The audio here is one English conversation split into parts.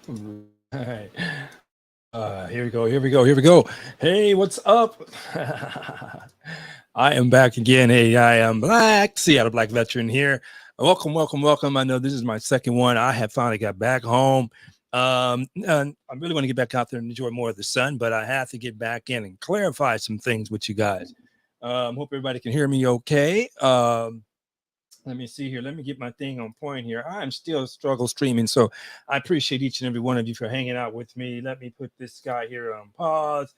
Right. Here we go. Here we go. Here we go. Hey, what's up? I am back again. Hey, I am Black, Seattle Black veteran here. Welcome, welcome, welcome. I know this is my second one. I have finally got back home. And I really want to get back out there and enjoy more of the sun, but I have to get back in and clarify some things with you guys. Hope everybody can hear me okay. Let me see here. Let me get my thing on point here. I'm still struggle streaming, so I appreciate each and every one of you for hanging out with me. Let me put this guy here on pause.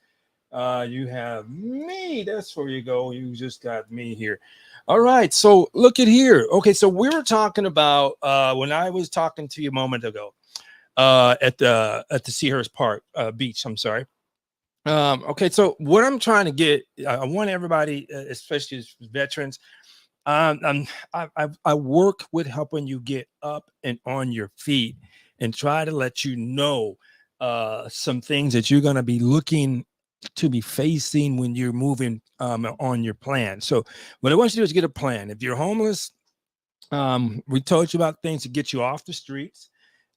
You have me. That's where you go. You just got me here. All right. So look at here. Okay. So we were talking about when I was talking to you a moment ago at the Seahurst Park beach. I'm sorry. Okay. So what I'm trying to get, I want everybody, especially as veterans, I work with helping you get up and on your feet and try to let you know some things that you're going to be looking to be facing when you're moving on your plan. So what I want you to do is get a plan. If you're homeless, we told you about things to get you off the streets.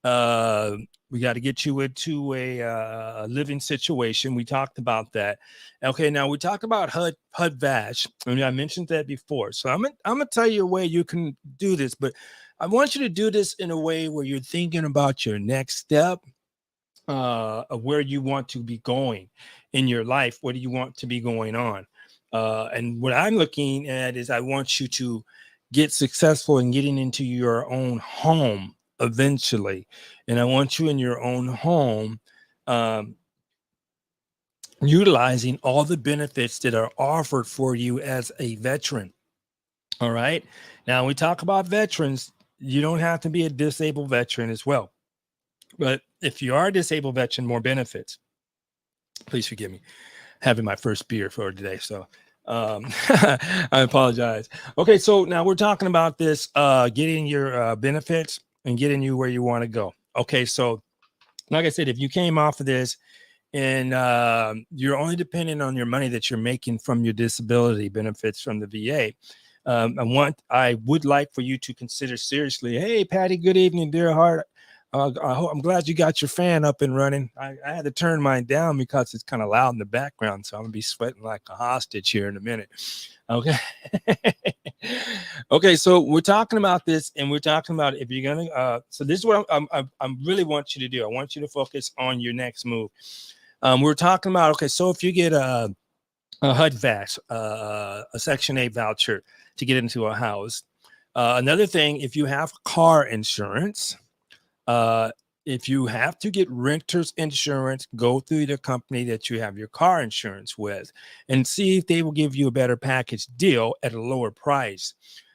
Uh, we got to get you into a living situation. We talked about that. Okay, now we talked about HUD Vash. I mean, I mentioned that before. So I'm gonna tell you a way you can do this, but I want you to do this in a way where you're thinking about your next step, of where you want to be going in your life. What do you want to be going on? And what I'm looking at is I want you to get successful in getting into your own home eventually. And I want you in your own home, um, utilizing all the benefits that are offered for you as a veteran. All right. Now, we talk about veterans, you don't have to be a disabled veteran as well. But if you are a disabled veteran, more benefits. Please forgive me having my first beer for today. So I apologize. Okay, so now we're talking about this getting your benefits and getting you where you want to go. Okay, so like I said, if you came off of this and you're only depending on your money that you're making from your disability benefits from the VA, I would like for you to consider seriously. Hey, Patty. Good evening, dear heart. I'm glad you got your fan up and running. I had to turn mine down because it's kind of loud in the background, so I'm gonna be sweating like a hostage here in a minute. Okay. Okay. So we're talking about this, and we're talking about if you're gonna. So this is what I'm really want you to do. I want you to focus on your next move. We're talking about, okay. So if you get a HUD VAX, a Section 8 voucher to get into a house. Another thing, if you have car insurance, uh, if you have to get renter's insurance, go through the company that you have your car insurance with and see if they will give you a better package deal at a lower price.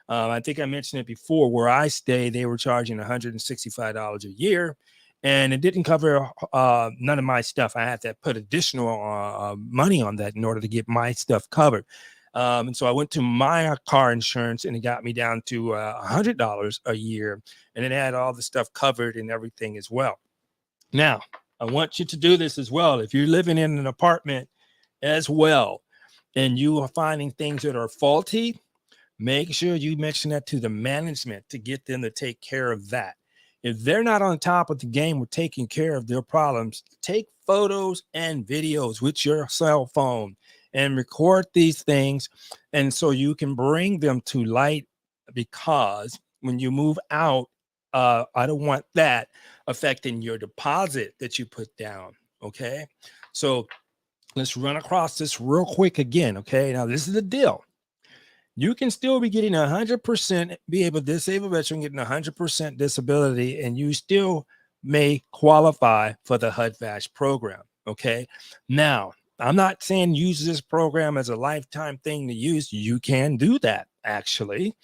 I think I mentioned it before. Where I stay, they were charging $165 a year, and it didn't cover none of my stuff. I had to put additional money on that in order to get my stuff covered. And so I went to my car insurance, and it got me down to $100 a year, and it had all the stuff covered and everything as well. Now, I want you to do this as well. If you're living in an apartment as well, and you are finding things that are faulty, make sure you mention that to the management to get them to take care of that. If they're not on top of the game with taking care of their problems, take photos and videos with your cell phone and record these things. And so you can bring them to light, because when you move out, I don't want that affecting your deposit that you put down. Okay. So let's run across this real quick again. Okay. Now, this is the deal. You can still be getting 100%, be able to disable veteran getting 100% disability, and you still may qualify for the HUD VASH program. Okay. Now, I'm not saying use this program as a lifetime thing to use. You can do that actually.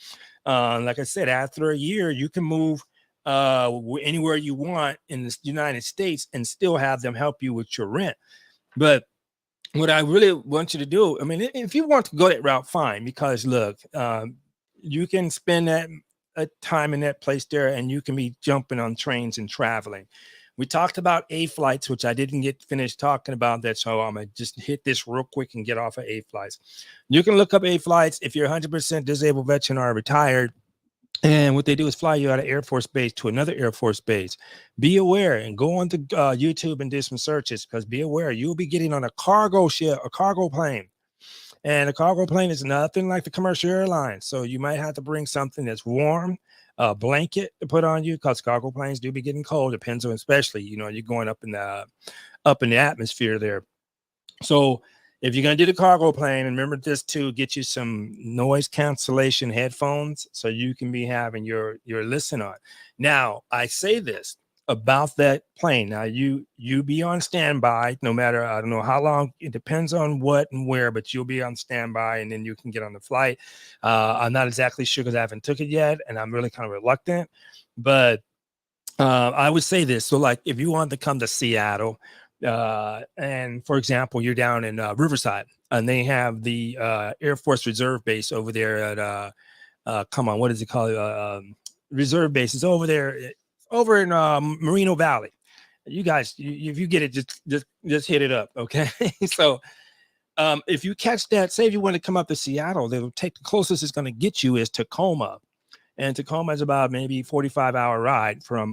Like I said, after a year, you can move anywhere you want in the United States and still have them help you with your rent. But what I really want you to do, I mean, if you want to go that route, fine, because look, you can spend that time in that place there, and you can be jumping on trains and traveling. We talked about A flights, which I didn't get finished talking about that, so I'm gonna just hit this real quick and get off of A flights. You can look up A flights if you're 100% disabled veteran or retired. And what they do is fly you out of Air Force Base to another Air Force base. Be aware and go on to YouTube and do some searches, because be aware you'll be getting on a cargo ship, a cargo plane. And a cargo plane is nothing like the commercial airlines. So you might have to bring something that's warm, a blanket to put on you, because cargo planes do be getting cold. Depends on, especially, you're going up in the atmosphere there. So if you're going to do the cargo plane, and remember this too, get you some noise cancellation headphones so you can be having your listen on. Now, I say this about that plane. Now, you be on standby no matter, I don't know how long, it depends on what and where, but you'll be on standby and then you can get on the flight. I'm not exactly sure because I haven't took it yet and I'm really kind of reluctant, but I would say this. So like if you want to come to Seattle, and for example, you're down in Riverside and they have the Air Force Reserve Base over there at, come on, what is it called? Reserve Base is over there, over in Moreno Valley. You guys, if you get it, just hit it up. Okay. So if you catch that, say if you want to come up to Seattle, they'll take the closest it's going to get you is Tacoma. And Tacoma is about maybe 45-hour ride from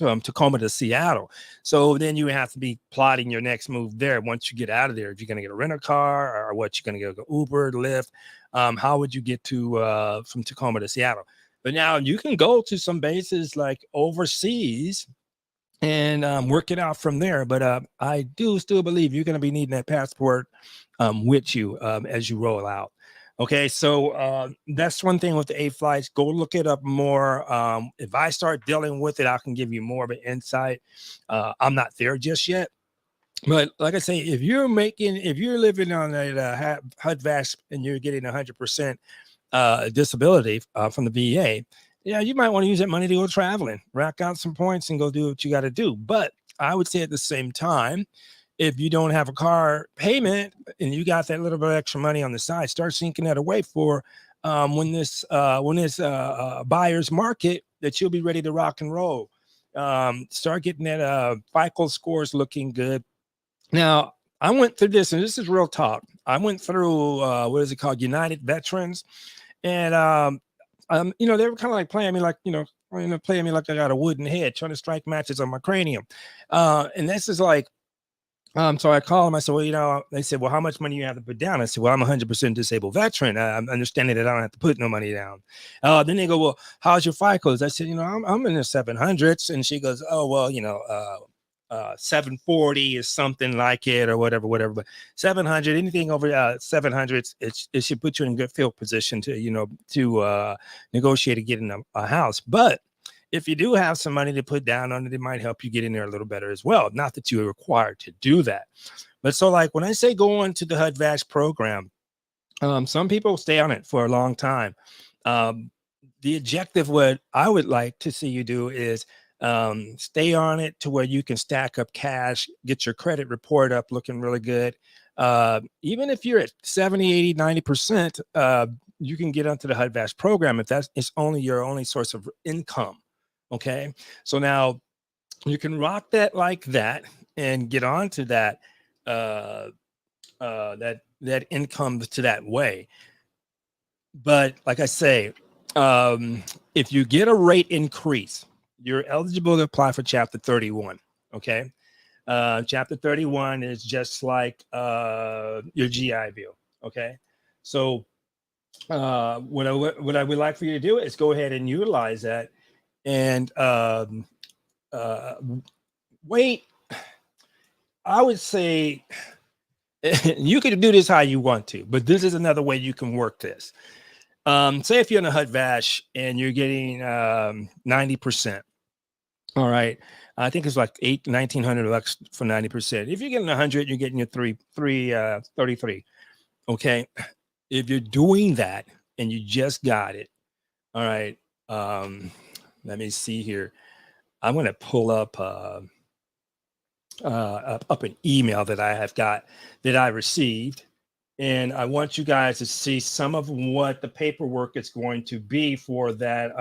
Tacoma to Seattle. So then you have to be plotting your next move there. Once you get out of there, if you're going to get a rental car or what, you're going to go Uber, Lyft, how would you get to from Tacoma to Seattle? But now you can go to some bases like overseas and work it out from there. But I do still believe you're going to be needing that passport with you as you roll out. Okay, so that's one thing with the A flights. Go look it up more. If I start dealing with it, I can give you more of an insight. I'm not there just yet. But like I say, if you're living on a HUD VASP and you're getting 100% disability from the VA, yeah, you might want to use that money to go traveling, rack out some points and go do what you got to do. But I would say at the same time, if you don't have a car payment and you got that little bit of extra money on the side, start sinking that away for when this buyer's market that you'll be ready to rock and roll. Start getting that FICO scores looking good. Now, I went through this, and this is real talk. I went through what is it called, United Veterans, and they were kind of like playing me like playing me like I got a wooden head, trying to strike matches on my cranium, and this is like. So I called them. I said, well, they said, well, how much money you have to put down? I said, well, I'm 100% disabled veteran. I'm understanding that I don't have to put no money down. Then they go, well, how's your FICOs? I said, I'm in the 700s. And she goes, oh, well, 740 is something like it or whatever. But 700, anything over 700, it should put you in a good field position to negotiate and get in a house. But if you do have some money to put down on it, it might help you get in there a little better as well. Not that you are required to do that. But so like when I say go on to the HUD VASP program, some people stay on it for a long time. The objective, what I would like to see you do is stay on it to where you can stack up cash, get your credit report up looking really good. Even if you're at 70, 80, 90%, you can get onto the HUD VASP program if that's only your only source of income. Okay, so now you can rock that like that and get onto that that income to that way. But like I say, if you get a rate increase, you're eligible to apply for Chapter 31. Okay, Chapter 31 is just like your GI Bill. Okay, so what I would like for you to do is go ahead and utilize that. And wait, I would say you could do this how you want to, but this is another way you can work this. Say if you're in a HUD VASP and you're getting 90%. All right. I think it's like $1,900 for 90%. If you're getting 100, you're getting your 33. Okay. If you're doing that and you just got it, all right. Let me see here. I'm going to pull up an email that I have got that I received. And I want you guys to see some of what the paperwork is going to be for that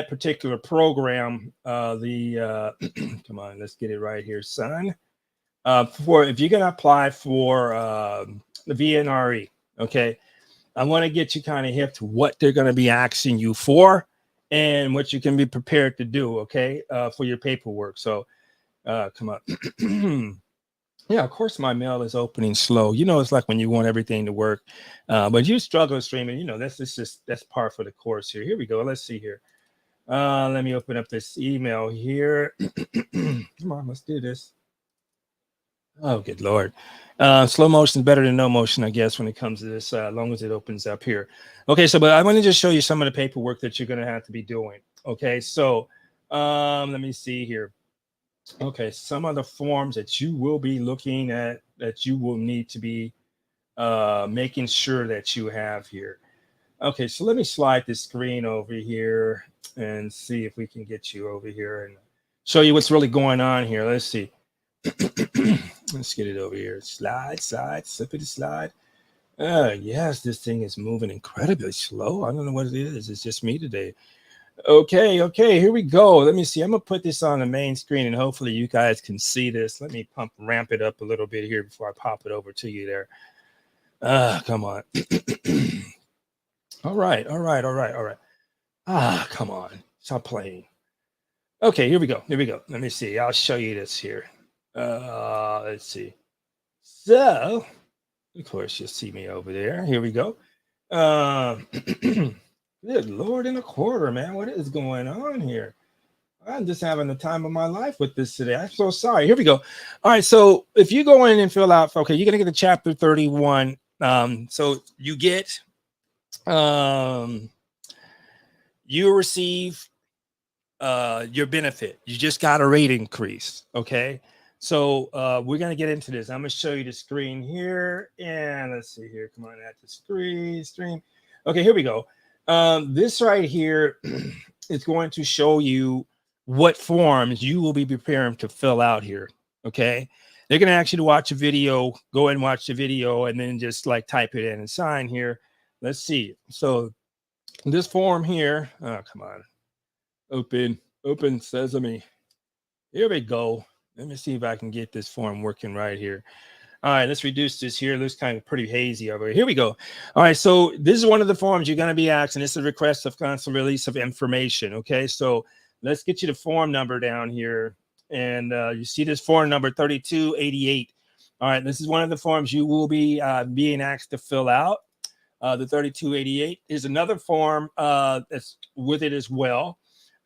particular program. Come on, let's get it right here, son. For if you're going to apply for the VNRE, okay. I want to get you kind of hip to what they're going to be asking you for and what you can be prepared to do, okay, for your paperwork. So come on. Yeah, of course my mail is opening slow. You know, it's like when you want everything to work, but you struggle streaming. You know, that's par for the course here. Here we go. Let's see here. Let me open up this email here. Come on, let's do this. Oh, good Lord. Slow motion is better than no motion, I guess, when it comes to this, as long as it opens up here. Okay, so, but I want to just show you some of the paperwork that you're going to have to be doing. Okay, so let me see here. Okay, some of the forms that you will be looking at that you will need to be making sure that you have here. Okay, so let me slide this screen over here and see if we can get you over here and show you what's really going on here. Let's see. Let's get it over here. Slide, slippity slide. Yes, this thing is moving incredibly slow. I don't know what it is. It's just me today. Okay, here we go. Let me see. I'm gonna put this on the main screen and hopefully you guys can see this. Let me ramp it up a little bit here before I pop it over to you there. Come on. All right. Come on. Stop playing. Okay, here we go. Let me see. I'll show you this here. Let's see. So, of course, you'll see me over there. Here we go. Good Lord in a quarter, man. What is going on here? I'm just having the time of my life with this today. I'm so sorry. Here we go. All right. So if you go in and fill out, okay, you're going to get to chapter 31. So you get, you receive your benefit. You just got a rate increase. Okay. So we're going to get into this. I'm going to show you the screen here. And let's see here. Come on, at the screen. Okay, here we go. This right here is going to show you what forms you will be preparing to fill out here. Okay. They're going to ask you to watch a video, go and watch the video, and then just like type it in and sign here. Let's see. So this form here, oh, come on. Open sesame. Here we go. Let me see if I can get this form working right here. All right, let's reduce this here. It looks kind of pretty hazy over here. Here we go. All right, so this is one of the forms you're going to be asking. This is a request of constant release of information. Okay, so let's get you the form number down here. And you see this form number 3288. All right, this is one of the forms you will be being asked to fill out. The 3288 is another form that's with it as well.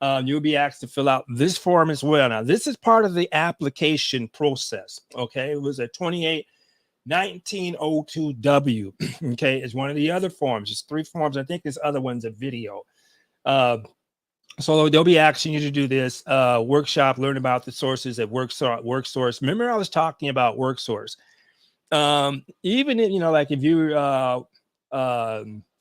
You'll be asked to fill out this form as well. Now, this is part of the application process. Okay, it was a 28-1902W. Okay, it's one of the other forms. It's 3 forms. I think this other one's a video. So they'll be asking you to do this workshop, learn about the sources at WorkSource. Remember, I was talking about WorkSource. Even if, like if you're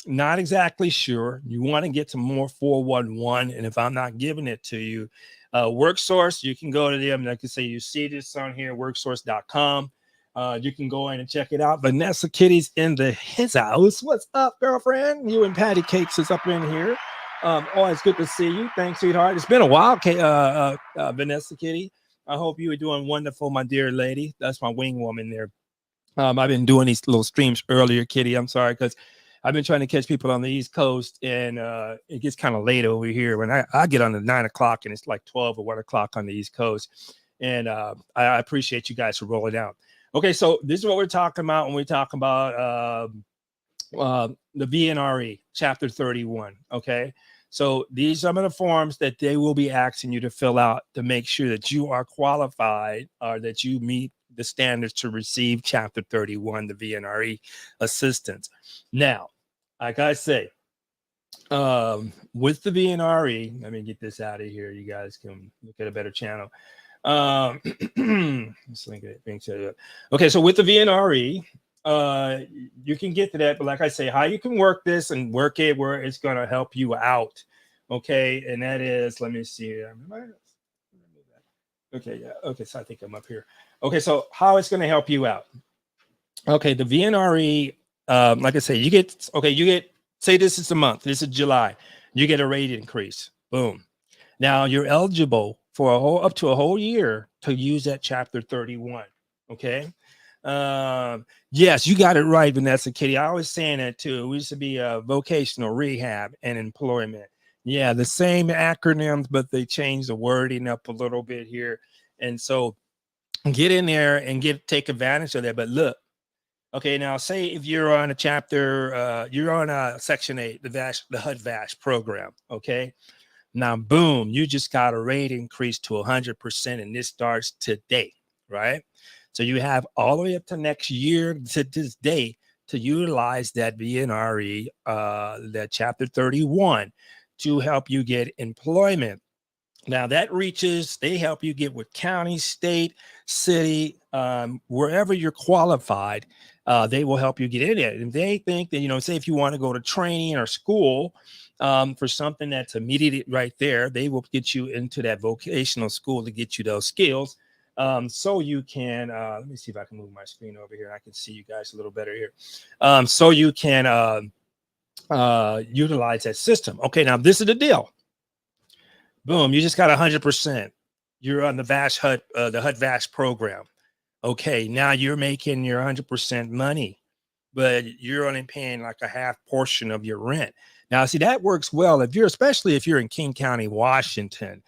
not exactly sure, you want to get to more 411, and if I'm not giving it to you, WorkSource, you can go to them. Like I say, you see this on here, worksource.com. You can go in and check it out. Vanessa Kitty's in his house. What's up, girlfriend? You and Patty Cakes is up in here. Always good to see you. Thanks, sweetheart. It's been a while, Vanessa Kitty. I hope you are doing wonderful, my dear lady. That's my wing woman there. I've been doing these little streams earlier, Kitty. I'm sorry, because I've been trying to catch people on the East Coast, and it gets kind of late over here when I get on at 9 o'clock and it's like 12 or 1 o'clock on the East Coast. And I appreciate you guys for rolling out. Okay, so this is what we're talking about when we talk about the VNRE, Chapter 31. Okay, so these are some of the forms that they will be asking you to fill out to make sure that you are qualified or that you meet the standards to receive Chapter 31, the VNRE assistance. Now, like I say, with the VNRE, let me get this out of here. You guys can look at a better channel. Let's link it. Okay, so with the VNRE, you can get to that, but like I say, how you can work this and work it where it's going to help you out. Okay, and that is, let me see. Okay, yeah. Okay, so I think I'm up here. Okay, so how it's going to help you out. Okay, the VNRE, like I say, you get, say this is a month, this is July, you get a rate increase. Boom. Now you're eligible for up to a whole year to use that Chapter 31. Okay. Yes, you got it right, Vanessa Kitty. I was saying that too. We used to be vocational rehab and employment. Yeah, the same acronyms, but they changed the wording up a little bit here. And so get in there and take advantage of that. But look, okay, now say if you're on a chapter, you're on a section 8, the HUD VASH program. Okay. Now, boom, you just got a rate increase to 100%, and this starts today, right? So you have all the way up to next year to this day to utilize that VNRE, that Chapter 31, to help you get employment. Now that reaches, they help you get with county, state, city, wherever you're qualified, they will help you get in it. And they think that, say if you want to go to training or school for something that's immediate right there, they will get you into that vocational school to get you those skills. So you can, let me see if I can move my screen over here. I can see you guys a little better here. So you can utilize that system. Okay, now this is the deal. Boom, you just got 100%. You're on the HUD VASH program. Okay, now you're making your 100% money, but you're only paying like a half portion of your rent. Now, see, that works well especially if you're in King County, Washington.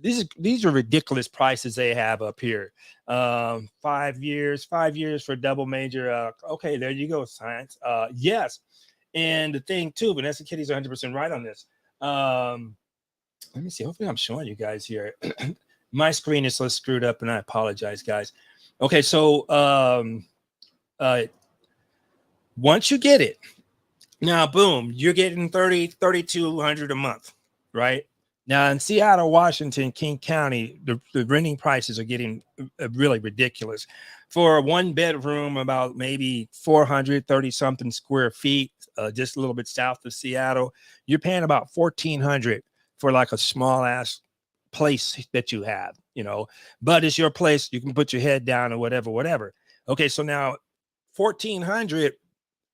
These are ridiculous prices they have up here. 5 years for double major. Okay, there you go, science. Yes, and the thing too, Vanessa Kitty's 100% right on this. Let me see. Hopefully I'm showing you guys here. My screen is so screwed up and I apologize, guys. Okay. So, once you get it, now, boom, you're getting $3,200 a month, right? Now in Seattle, Washington, King County, the renting prices are getting really ridiculous. For a 1-bedroom, about maybe 430 something square feet, just a little bit south of Seattle, you're paying about $1,400 for like a small ass place that you have, but it's your place. You can put your head down or whatever. Okay. So now 1,400,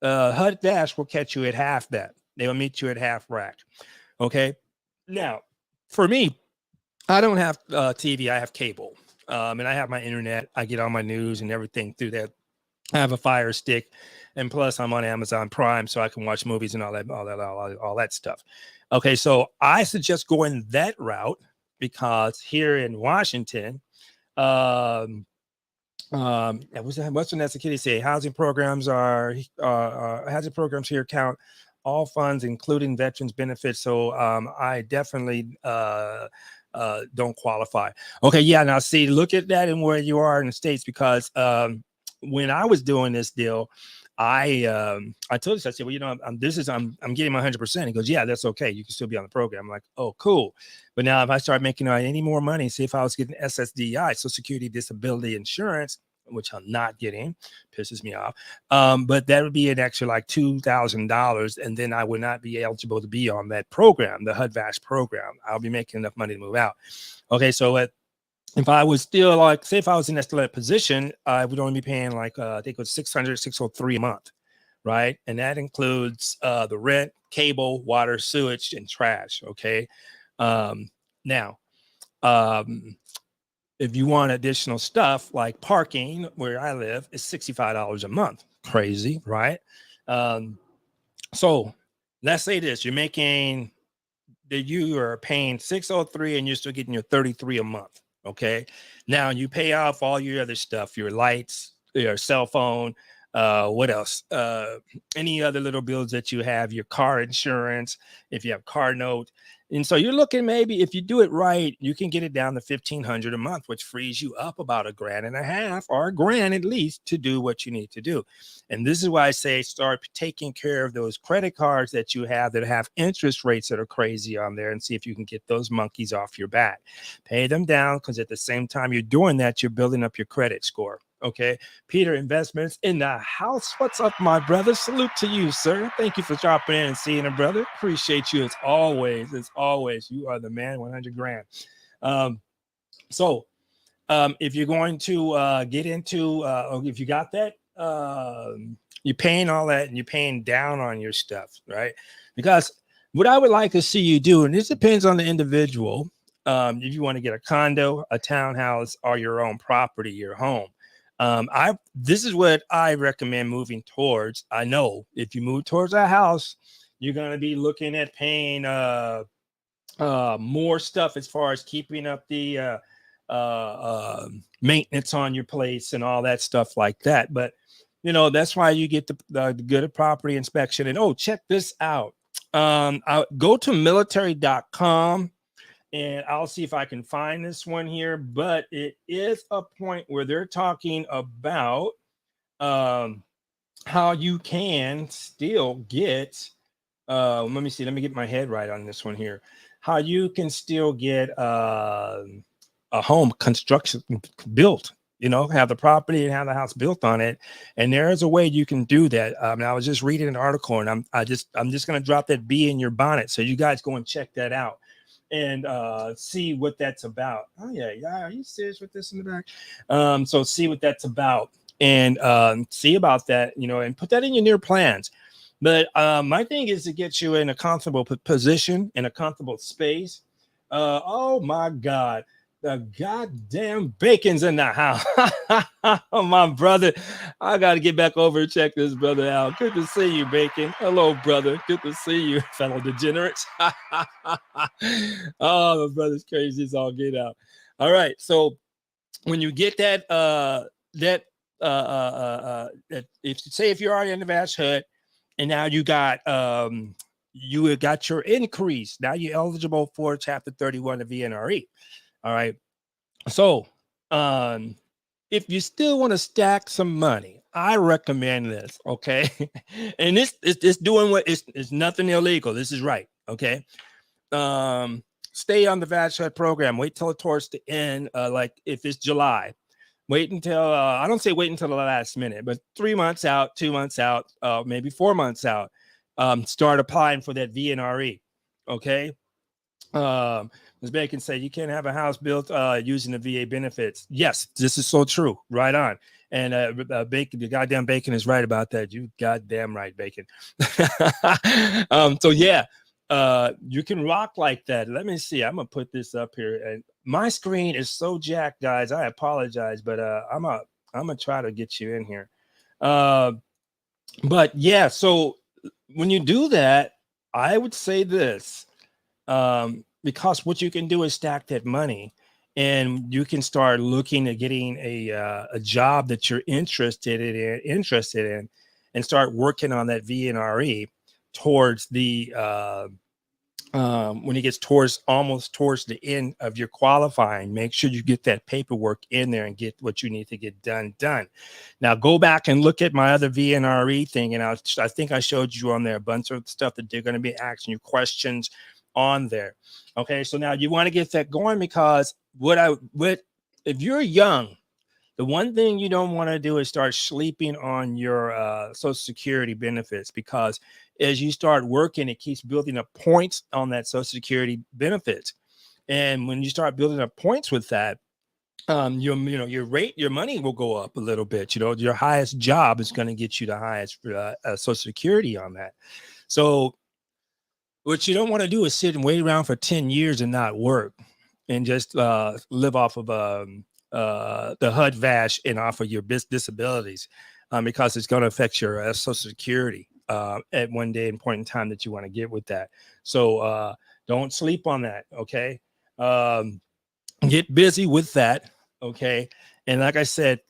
HUD VASH will catch you at half that. They will meet you at half rack. Okay. Now for me, I don't have TV. I have cable, and I have my internet. I get all my news and everything through that. I have a Fire Stick, and plus I'm on Amazon Prime, so I can watch movies and all that stuff. Okay, so I suggest going that route because here in Washington, what's Vanessa Kitty say? Housing programs here count all funds, including veterans benefits. So I definitely don't qualify. Okay, yeah. Now see, look at that and where you are in the States, because when I was doing this deal, I told us, I said, well, I'm getting my 100%. He goes, yeah, that's okay. You can still be on the program. I'm like, oh, cool. But now if I start making any more money, see if I was getting SSDI, Social Security Disability Insurance, which I'm not getting, pisses me off. But that would be an extra like $2,000. And then I would not be eligible to be on that program, the HUD VASH program. I'll be making enough money to move out. Okay. So if I was still like, say if I was in that position, I would only be paying like, I think it was $603 a month. Right. And that includes the rent, cable, water, sewage, and trash. Okay. Now, if you want additional stuff like parking, where I live, is $65 a month. Crazy, right? So let's say this: you are paying $603 and you're still getting your $33 a month. Okay. Now you pay off all your other stuff, your lights, your cell phone, what else? Any other little bills that you have, your car insurance, if you have car note. And so you're looking, maybe if you do it right, you can get it down to $1,500 a month, which frees you up about $1,500 or $1,000 at least to do what you need to do. And this is why I say start taking care of those credit cards that you have that have interest rates that are crazy on there, and see if you can get those monkeys off your back. Pay them down, because at the same time you're doing that, you're building up your credit score. Okay. Peter Investments in the house. What's up, my brother? Salute to you, sir. Thank you for dropping in and seeing it, brother. Appreciate you as always. You are the man. 100 grand. So if you're going to get into, if you got that, you're paying all that and you're paying down on your stuff, right? Because what I would like to see you do, and this depends on the individual, if you want to get a condo, a townhouse, or your own property, your home. This is what I recommend moving towards. I know if you move towards a house, you're going to be looking at paying more stuff as far as keeping up the maintenance on your place and all that stuff like that. But that's why you get the good property inspection. And check this out. I'll go to military.com and I'll see if I can find this one here. But it is a point where they're talking about how you can still get. Let me see. Let me get my head right on this one here. How you can still get a home construction built. Have the property and have the house built on it. And there is a way you can do that. I was just reading an article, and I'm just going to drop that bee in your bonnet. So you guys go and check that out and see what that's about. Oh yeah. Are you serious with this in the back? So see what that's about and see about that, and put that in your near plans. But my thing is to get you in a comfortable position, in a comfortable space. Oh my God. The goddamn bacon's in the house. Oh, my brother. I got to get back over and check this brother out. Good to see you, Bacon. Hello, brother. Good to see you, fellow degenerates. Oh, my brother's crazy as all get out. All right. So when you get that, if you're already in the Vash Hut and now you got your increase, now you're eligible for Chapter 31 of VNRE. All right. So if you still want to stack some money, I recommend this. Okay. And it's doing what it's nothing illegal. This is right. Okay. Stay on the Vash Hut program. Wait till towards the end. Like if it's July, wait until I don't say wait until the last minute, but 3 months out, 2 months out, maybe 4 months out. Start applying for that VNRE. Okay. Ms. Bacon said you can't have a house built using the VA benefits. Yes, this is so true. Right on. And Bacon, the goddamn Bacon is right about that. You goddamn right, Bacon. So yeah, you can rock like that. Let me see. I'm gonna put this up here, and my screen is so jacked, guys. I apologize, but I'm gonna try to get you in here. But yeah, so when you do that, I would say this. Because what you can do is stack that money and you can start looking at getting a job that you're interested in and start working on that VNRE towards the when it gets almost towards the end of your qualifying. Make sure you get that paperwork in there and get what you need to get done. Now go back and look at my other VNRE thing, and I think I showed you on there a bunch of stuff that they're going to be asking you questions on there. Okay, so now you want to get that going, because if you're young, the one thing you don't want to do is start sleeping on your Social Security benefits, because as you start working, it keeps building up points on that Social Security benefits. And when you start building up points with that, your money will go up a little bit. Your highest job is going to get you the highest Social Security on that. So what you don't want to do is sit and wait around for 10 years and not work and just live off of the HUD VASH and off of your disabilities, because it's going to affect your Social Security at one day and point in time that you want to get with that. So don't sleep on that. Okay. Get busy with that. Okay. And like I said,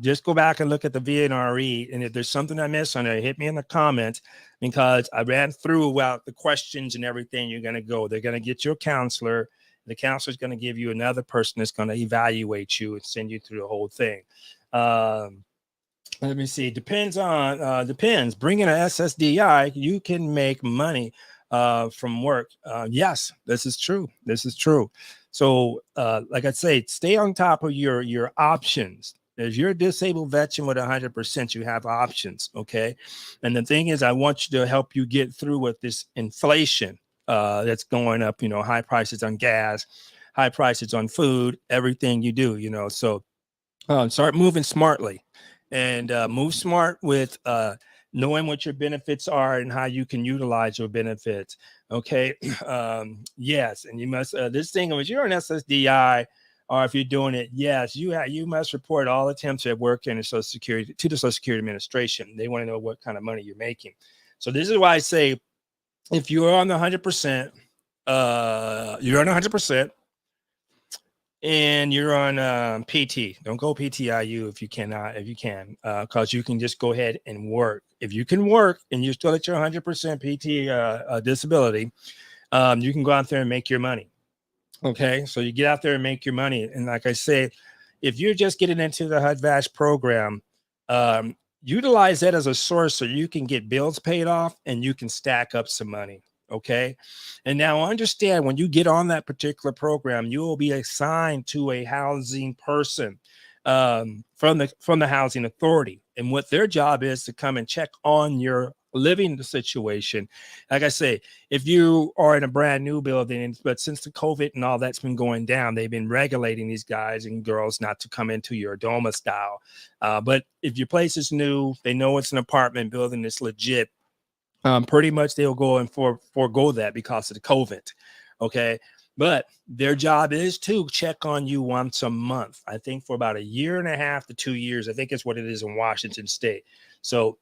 just go back and look at the VNRE. And if there's something I missed on there, hit me in the comments, because I ran through about the questions and everything. You're going to go. They're going to get you a counselor. The counselor is going to give you another person that's going to evaluate you and send you through the whole thing. Let me see. Depends. Bringing an SSDI, you can make money from work. Yes, this is true. So like I say, stay on top of your options. If you're a disabled veteran with 100%, you have options. Okay. And the thing is, I want you to help you get through with this inflation that's going up, high prices on gas, high prices on food, everything you do, so start moving smartly and move smart with knowing what your benefits are and how you can utilize your benefits. Okay. Yes. And you must, this thing, if you're an SSDI, or if you're doing it, yes, you must report all attempts at work in the Social Security to the Social Security Administration. They want to know what kind of money you're making. So this is why I say, if you're on the 100%, you're on 100%, and you're on PT. Don't go PTIU if you cannot, if you can, because you can just go ahead and work. If you can work and you're still at your 100% PT disability, you can go out there and make your money. Okay, so you get out there and make your money. And like I say, if you're just getting into the HUD-VASH program, utilize that as a source so you can get bills paid off and you can stack up some money. Okay. And now understand, when you get on that particular program, you will be assigned to a housing person from the housing authority. And what their job is to come and check on your living situation. Like I say, if you are in a brand new building, but since the COVID and all that's been going down, they've been regulating these guys and girls not to come into your DOMA style. But if your place is new, they know it's an apartment building that's legit. Pretty much they'll go and forego that because of the COVID. Okay. But their job is to check on you once a month. I think for about 1.5 to 2 years. I think it's what it is in Washington State. So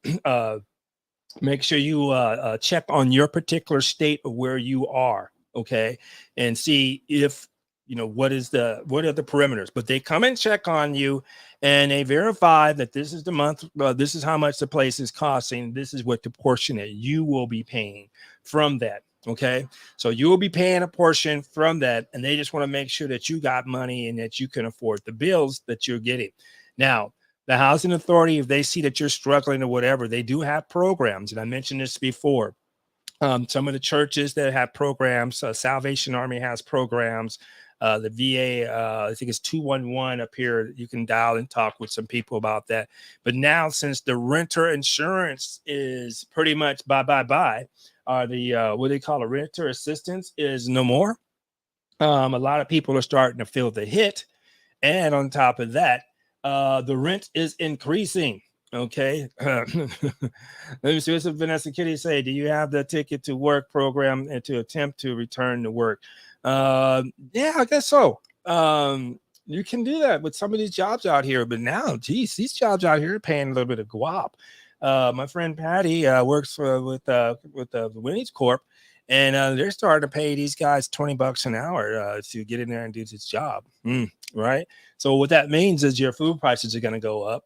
make sure you check on your particular state of where you are. Okay. And see if, what are the perimeters, but they come and check on you and they verify that this is the month, this is how much the place is costing. This is what the portion that you will be paying from that. Okay. So you will be paying a portion from that. And they just want to make sure that you got money and that you can afford the bills that you're getting. Now, the housing authority, if they see that you're struggling or whatever, they do have programs. And I mentioned this before. Some of the churches that have programs, Salvation Army has programs. The VA, I think it's 211 up here. You can dial and talk with some people about that. But now, since the renter insurance is pretty much bye, the what they call a renter assistance is no more. A lot of people are starting to feel the hit. And on top of that, the rent is increasing. Okay. Let me see what Vanessa Kitty say. Do you have the ticket to work program and to attempt to return to work? Yeah, I guess so. You can do that with some of these jobs out here, but now, geez, these jobs out here are paying a little bit of guap. My friend Patty works with the Winnie's Corp, and they're starting to pay these guys $20 an hour to get in there and do this job. Right. So what that means is your food prices are going to go up,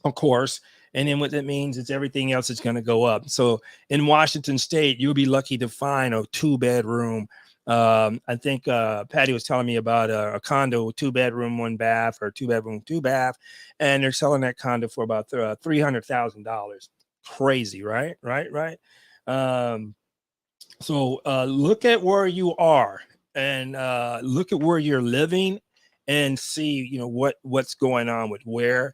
of course. And then what that means is everything else is going to go up. So in Washington State, you'll be lucky to find a 2-bedroom. I think Patty was telling me about a condo, 2-bedroom, 1 bath, or 2-bedroom, 2 bath. And they're selling that condo for about $300,000. Crazy, right? Right. So look at where you are and look at where you're living and see, what's going on with where.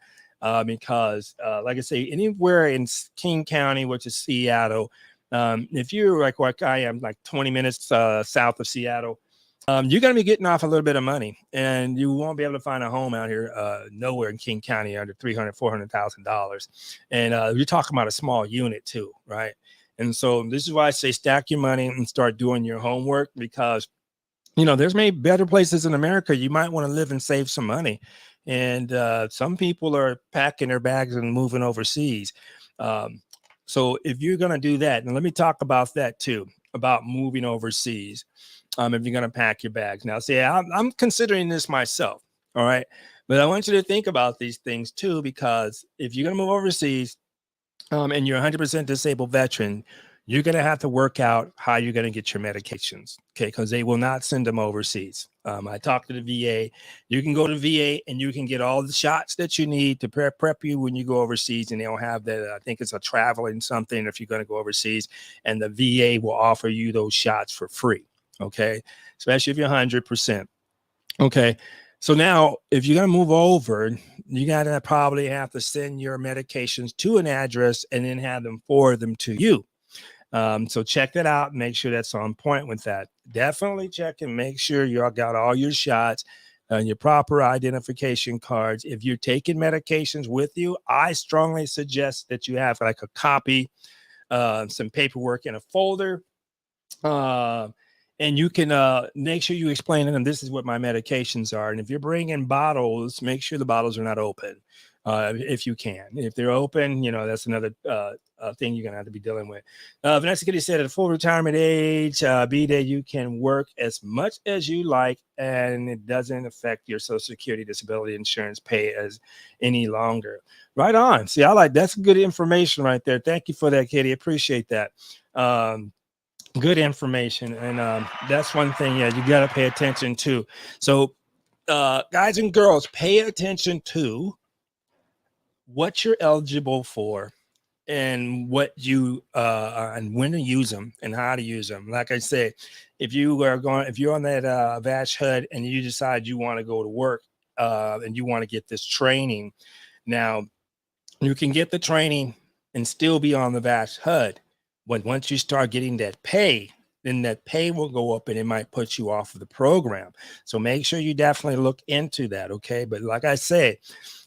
Because like I say, anywhere in King County, which is Seattle, if you're like I am, like 20 minutes south of Seattle, you're going to be getting off a little bit of money, and you won't be able to find a home out here nowhere in King County under $300,000-$400,000. And you're talking about a small unit too, right? And so this is why I say stack your money and start doing your homework, because there's many better places in America. You might want to live and save some money. And some people are packing their bags and moving overseas. So if you're going to do that, and let me talk about that too, about moving overseas. If you're going to pack your bags. Now, see, I'm considering this myself. All right. But I want you to think about these things too, because if you're going to move overseas and you're a 100% disabled veteran, you're going to have to work out how you're going to get your medications. Okay. Because they will not send them overseas. I talked to the VA. You can go to VA and you can get all the shots that you need to prep you when you go overseas. And they'll have that. I think it's a traveling something if you're going to go overseas, and the VA will offer you those shots for free. Okay. Especially if you're 100%. Okay. So now if you're going to move over, you got to probably have to send your medications to an address and then have them forward them to you. So check that out. Make sure that's on point with that. Definitely check and make sure you got all your shots and your proper identification cards. If you're taking medications with you, I strongly suggest that you have like a copy, some paperwork in a folder. and you can make sure you explain to them this is what my medications are. And if you're bringing bottles, make sure the bottles are not open, if you can. If they're open, that's another thing you're gonna have to be dealing with. Vanessa Kitty said at full retirement age, B-Day, you can work as much as you like, and it doesn't affect your Social Security disability insurance pay as any longer. Right on. See, that's good information right there. Thank you for that, Kitty. Appreciate that. Good information, and that's one thing, you got to pay attention to. So guys and girls, pay attention to what you're eligible for and what you and when to use them and how to use them. Like I said, if you're on that VASH HUD and you decide you want to go to work and you want to get this training, now you can get the training and still be on the VASH HUD. But once you start getting that pay, then that pay will go up and it might put you off of the program. So make sure you definitely look into that. Okay. But like I say,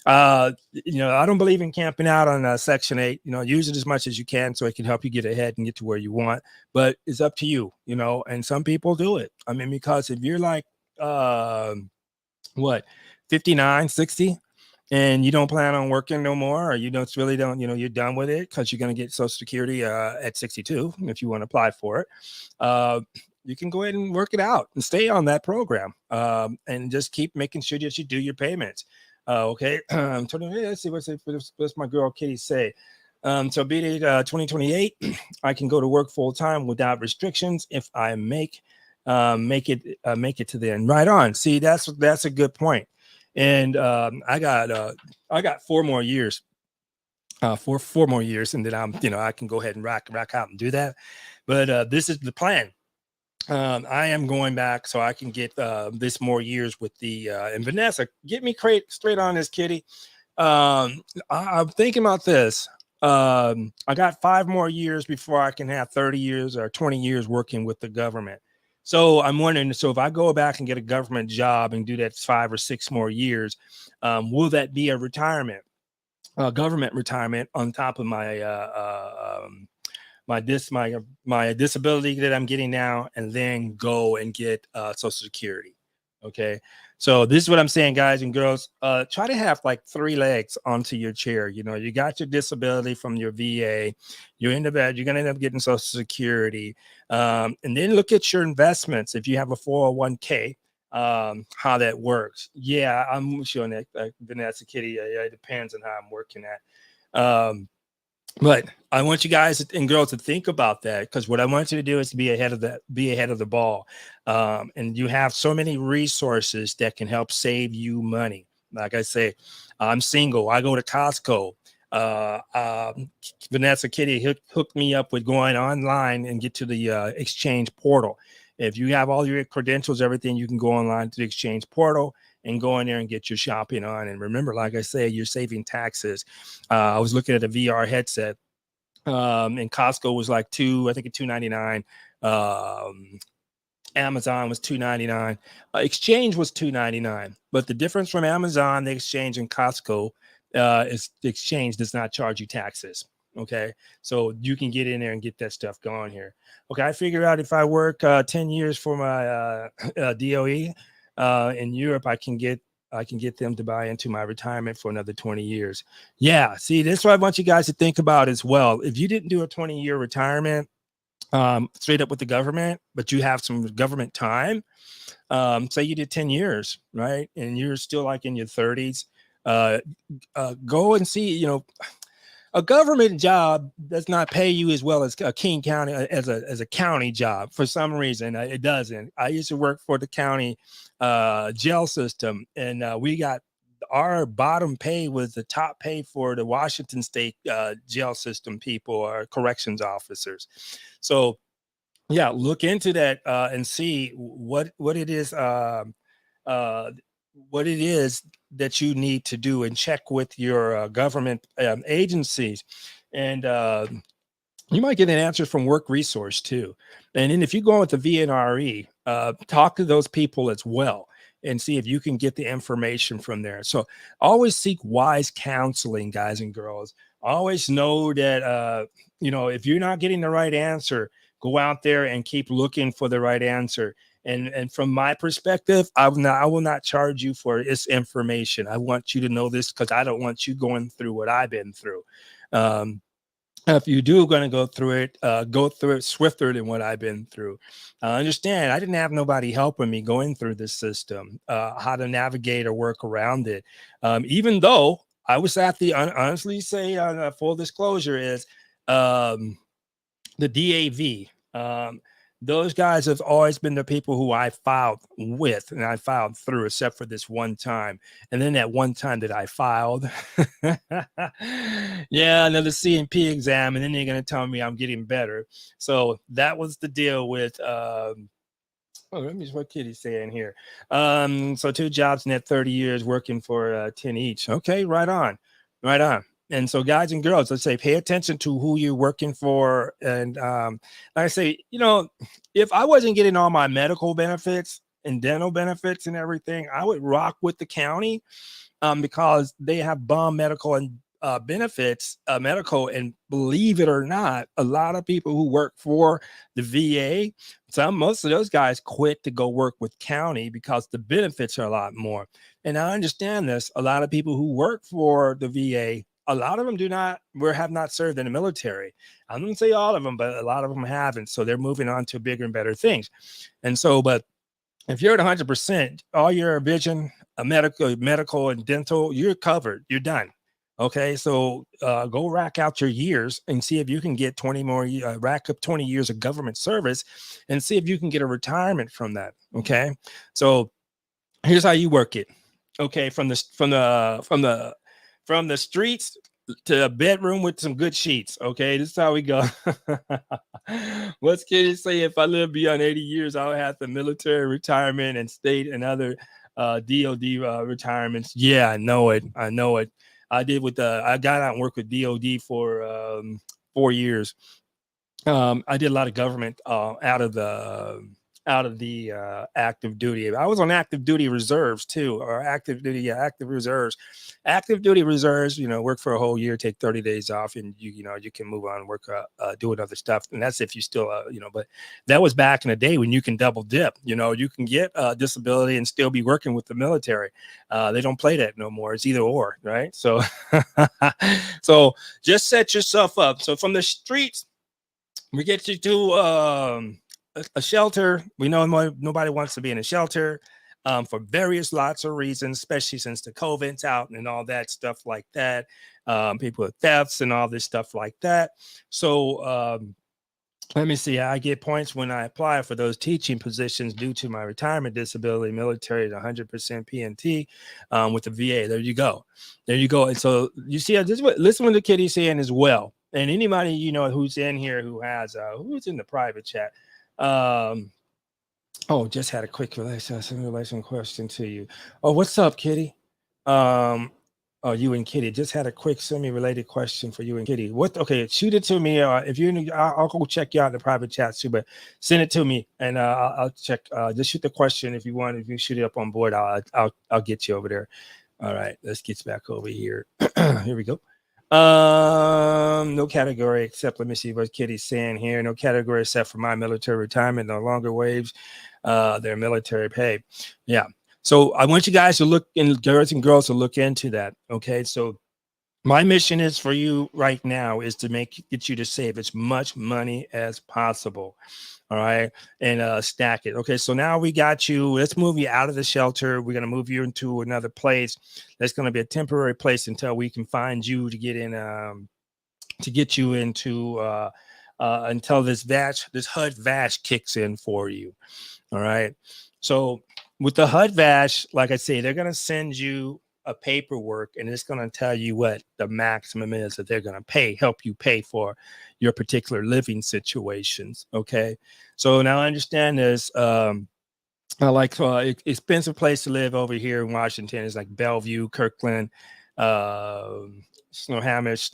I don't believe in camping out on Section 8. Use it as much as you can so it can help you get ahead and get to where you want. But it's up to you, and some people do it. I mean, because if you're like, 59, 60, and you don't plan on working no more, or you're done with it because you're going to get Social Security at 62 if you want to apply for it, you can go ahead and work it out and stay on that program, and just keep making sure that you do your payments. Okay. Let's see what's my girl Kitty say. So B-Day 2028, I can go to work full time without restrictions if I make it to the end. Right on. See, that's a good point. And I got 4 more years, four more years, and then I can go ahead and rock out and do that. But this is the plan. I am going back so I can get this more years with the and Vanessa, get me straight on this, Kitty. I'm thinking about this. I got 5 more years before I can have 30 years or 20 years working with the government. So I'm wondering, so if I go back and get a government job and do that 5 or 6 more years, will that be a retirement, government retirement on top of my disability that I'm getting now, and then go and get Social Security? Okay. So this is what I'm saying, guys and girls. Try to have like 3 legs onto your chair. You got your disability from your VA. You're in the bed. You're going to end up getting Social Security. And then look at your investments. If you have a 401k, how that works. Yeah, I'm showing that, Vanessa Kitty. It depends on how I'm working at. But I want you guys and girls to think about that, because what I want you to do is be ahead of the ball. And you have so many resources that can help save you money. Like I say, I'm single. I go to Costco. Vanessa Kitty hooked me up with going online and get to the exchange portal. If you have all your credentials, everything, you can go online to the exchange portal and go in there and get your shopping on. And remember, like I say, you're saving taxes. I was looking at a VR headset, and Costco was like $299. Amazon was $299. Exchange was $299. But the difference from Amazon, the Exchange, and Costco is the Exchange does not charge you taxes. Okay, so you can get in there and get that stuff going here. Okay, I figure out if I work 10 years for my DOE in Europe, I can get them to buy into my retirement for another 20 years. Yeah, see, that's what I want you guys to think about as well. If you didn't do a 20-year retirement straight up with the government, but you have some government time, say you did 10 years, right? And you're still like in your 30s, go and see, a government job does not pay you as well as a King County as a county job. For some reason, it doesn't. I used to work for the county jail system, and we got our bottom pay was the top pay for the Washington State jail system people or corrections officers. So, yeah, look into that and see what it is. What it is that you need to do, and check with your government agencies, and you might get an answer from Work Resource too. And then if you go with the VNRE, talk to those people as well and see if you can get the information from there. So always seek wise counseling, guys and girls. Always know that if you're not getting the right answer, Go out there and keep looking for the right answer. And from my perspective, I will not charge you for this information. I want you to know this because I don't want you going through what I've been through. If you do going to go through it swifter than what I've been through. Understand, I didn't have nobody helping me going through this system, how to navigate or work around it. Even though I was at the, honestly say, full disclosure is the DAV. Those guys have always been the people who I filed with and I filed through, except for this one time. And then that one time that I filed, yeah, another CNP exam, and then they're going to tell me I'm getting better. So that was the deal with, oh, let me see what Kitty's saying here. So 2 jobs net 30 years working for 10 each. Okay, right on, right on. And so guys and girls, let's say, pay attention to who you're working for. And like I say, you know, if I wasn't getting all my medical benefits and dental benefits and everything, I would rock with the county because they have bomb medical and benefits, medical. And believe it or not, a lot of people who work for the VA, most of those guys quit to go work with county because the benefits are a lot more. And I understand this. A lot of people who work for the VA, a lot of them have not served in the military. I wouldn't say all of them, but a lot of them haven't. So they're moving on to bigger and better things. And so, but if you're at 100%, all your vision, medical and dental, you're covered. You're done. Okay, so go rack out your years and see if you can get 20 more, rack up 20 years of government service and see if you can get a retirement from that. Okay, so here's how you work it. Okay, from the streets to a bedroom with some good sheets. Okay, this is how we go. What's Kitty say? If I live beyond 80 years, I'll have the military retirement and state and other DOD retirements. Yeah, I know it. I know it. I did I got out and worked with DOD for 4 years. I did a lot of government out of the active duty. I was on active duty reserves too, or active reserves. Active duty reserves, work for a whole year, take 30 days off, and you can move on and work, doing other stuff. And that's if you still, but that was back in the day when you can double dip. You can get a disability and still be working with the military. They don't play that no more. It's either or, right? So, so just set yourself up. So from the streets, we get you to a shelter. We know nobody wants to be in a shelter for lots of reasons, especially since the COVID's out and all that stuff like that. People with thefts and all this stuff like that. So let me see. I get points when I apply for those teaching positions due to my retirement disability. Military is 100% PNT with the VA. There you go. There you go. And so you see, listen to Kitty's saying as well. And anybody, who's in here who has, who's in the private chat. Just had a quick relation question to you. Oh, what's up, Kitty? You and Kitty just had a quick semi-related question for you and Kitty. Okay, shoot it to me. If you, I'll go check you out in the private chat too, but send it to me and I'll check. Just shoot the question if you want. If you shoot it up on board, I'll get you over there. All right, let's get back over here. Here we go. No category except, let me see what Kitty's saying here. No category except for my military retirement, no longer waives their military pay. Yeah. So I want you guys to look, and girls and girls to look into that. Okay. So my mission is for you right now is to get you to save as much money as possible. All right. And stack it. Okay. So now we got you. Let's move you out of the shelter. We're going to move you into another place. That's going to be a temporary place until we can find you to get in, to get you into, until this HUD VASH kicks in for you. All right. So with the HUD VASH, like I say, they're going to send you a paperwork and it's going to tell you what the maximum is that they're going to help you pay for your particular living situations. Okay. So now I understand this, expensive place to live over here in Washington is like Bellevue, Kirkland, Snohomish.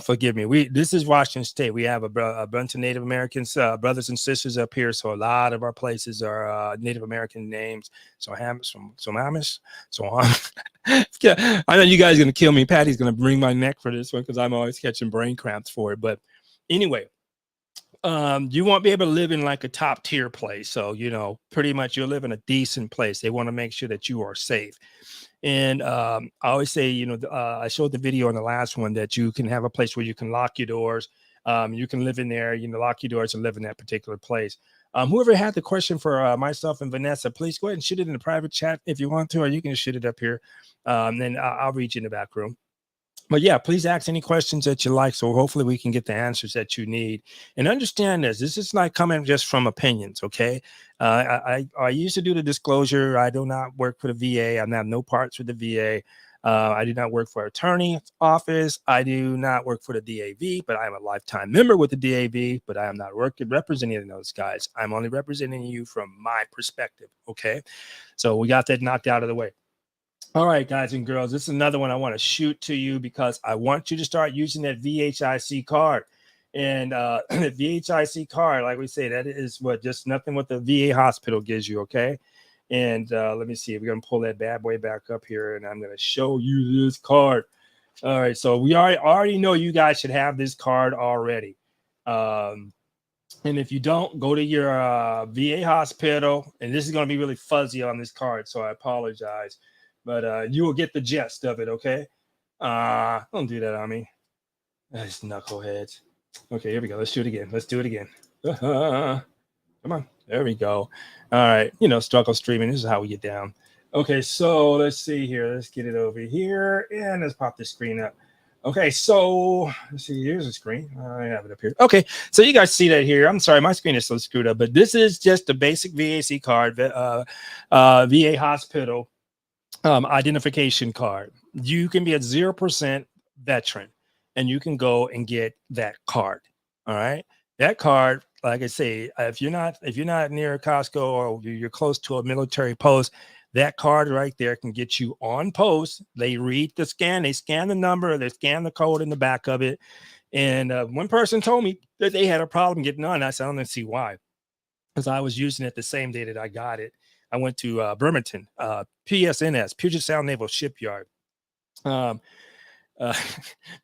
Forgive me. This is Washington State. We have a bunch of Native Americans, brothers and sisters up here. So a lot of our places are Native American names. Snohomish. I know you guys are gonna kill me. Patty's gonna bring my neck for this one because I'm always catching brain cramps for it. But Anyway, you won't be able to live in like a top tier place. So, pretty much you'll live in a decent place. They want to make sure that you are safe. And I always say, I showed the video on the last one that you can have a place where you can lock your doors. You can live in there, lock your doors and live in that particular place. Whoever had the question for myself and Vanessa, please go ahead and shoot it in the private chat if you want to, or you can shoot it up here. Then I'll read you in the back room. But yeah, please ask any questions that you like. So hopefully we can get the answers that you need. And understand this. This is not coming just from opinions. Okay. I used to do the disclosure. I do not work for the VA. I have no parts with the VA. I do not work for an attorney's office. I do not work for the DAV, but I am a lifetime member with the DAV, but I am not representing those guys. I'm only representing you from my perspective. Okay. So we got that knocked out of the way. All right, guys and girls, this is another one I want to shoot to you because I want you to start using that VHIC card. And the VHIC card, like we say, that is just nothing what the VA hospital gives you, okay? And let me see, we're going to pull that bad boy back up here, and I'm going to show you this card. All right, so we already know you guys should have this card already. And if you don't, go to your VA hospital, and this is going to be really fuzzy on this card, so I apologize. But you will get the gist of it, okay? Don't do that on me. These knuckleheads. Okay, here we go. Let's do it again. Let's do it again. Come on. There we go. All right. Struggle streaming. This is how we get down. Okay, so let's see here. Let's get it over here. And let's pop this screen up. Okay, so let's see. Here's the screen. I have it up here. Okay, so you guys see that here. I'm sorry, my screen is so screwed up, but this is just a basic VAC card, VA hospital identification card. You can be a 0% veteran and you can go and get that card. All right. That card, like I say, if you're not near Costco or you're close to a military post, that card right there can get you on post. They read the scan, they scan the number, they scan the code in the back of it. And one person told me that they had a problem getting on. I said, I don't see why. Because I was using it the same day that I got it. I went to Bremerton, PSNS, Puget Sound Naval Shipyard.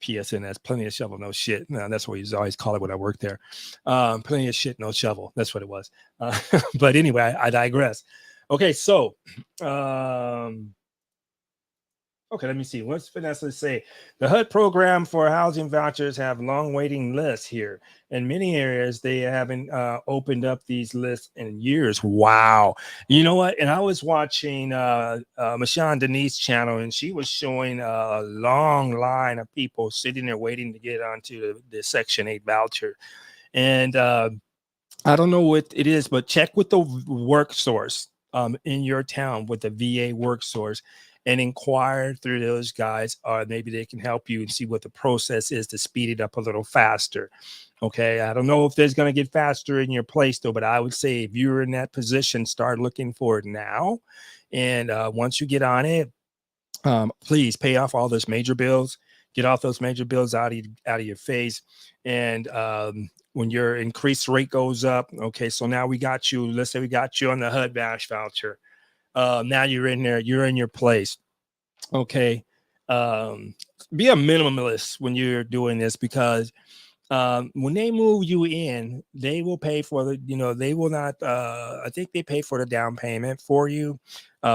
PSNS, plenty of shovel, no shit. No, that's what you always call it when I worked there. Plenty of shit, no shovel. That's what it was. But anyway, I digress. Okay, so okay, let me see. What's Vanessa say? The HUD program for housing vouchers have long waiting lists here. In many areas, they haven't opened up these lists in years. Wow. You know what? And I was watching Michonne Denise channel, and she was showing a long line of people sitting there waiting to get onto the Section 8 voucher. And I don't know what it is, but check with the work source in your town with the VA work source and inquire through those guys, or maybe they can help you and see what the process is to speed it up a little faster. Okay. I don't know if there's going to get faster in your place though, but I would say if you're in that position, start looking for it now. And once you get on it, please pay off all those major bills, get off those major bills out of your face. And when your increased rate goes up, okay, so now we got you, let's say we got you on the HUD VASH voucher. Now you're in there, you're in your place. Okay. Be a minimalist when you're doing this, because when they move you in, they will pay for the, they will not, I think they pay for the down payment for you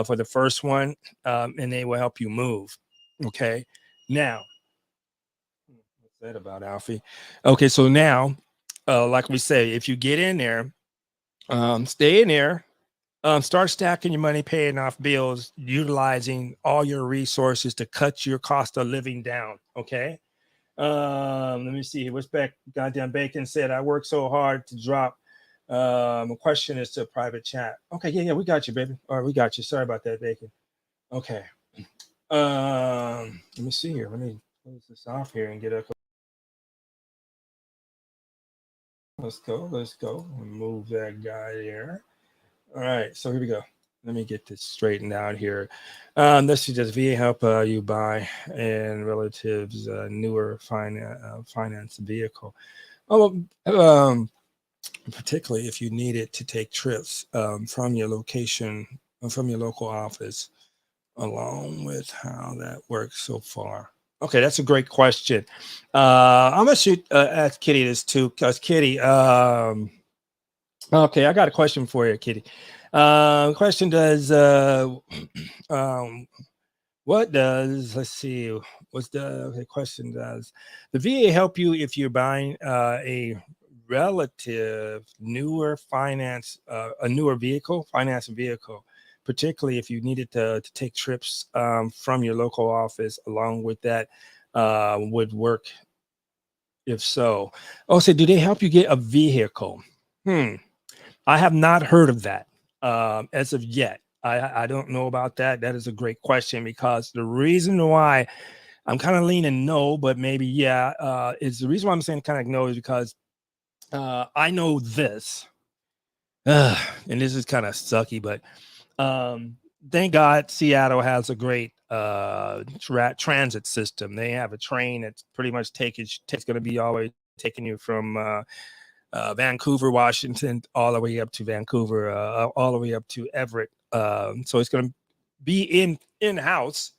for the first one, and they will help you move. Okay. Now, what's that about, Alfie? Okay. So now, like we say, if you get in there, stay in there. Start stacking your money, paying off bills, utilizing all your resources to cut your cost of living down. Okay. Let me see. What's back? Goddamn Bacon said, I work so hard to drop. A question is to a private chat. Okay. Yeah. We got you, baby. All right. We got you. Sorry about that, Bacon. Okay. Let me see here. Let me close this off here and get a. Let's go. Move that guy there. All right, so here we go. Let me get this straightened out here. This is just VA help you buy and relatives newer finance vehicle. Particularly if you need it to take trips from your location, from your local office, along with how that works so far. Okay, that's a great question. I'm gonna shoot ask Kitty this too, because Kitty. Okay, I got a question for you, Kitty. Question does um, what does let's see what's the okay, question does the VA help you if you're buying a relative newer finance a newer vehicle finance vehicle, particularly if you needed to take trips from your local office along with that would work if so. Oh, so do they help you get a vehicle? Hmm. I have not heard of that as of yet. I don't know about that. That is a great question because the reason why I'm kind of leaning no, but maybe yeah, is the reason why I'm saying kind of no is because I know this, and this is kind of sucky, but um, thank God Seattle has a great transit system. They have a train that's pretty much takes going to be always taking you from Vancouver, Washington, all the way up to Vancouver, all the way up to Everett. So it's going to be in house,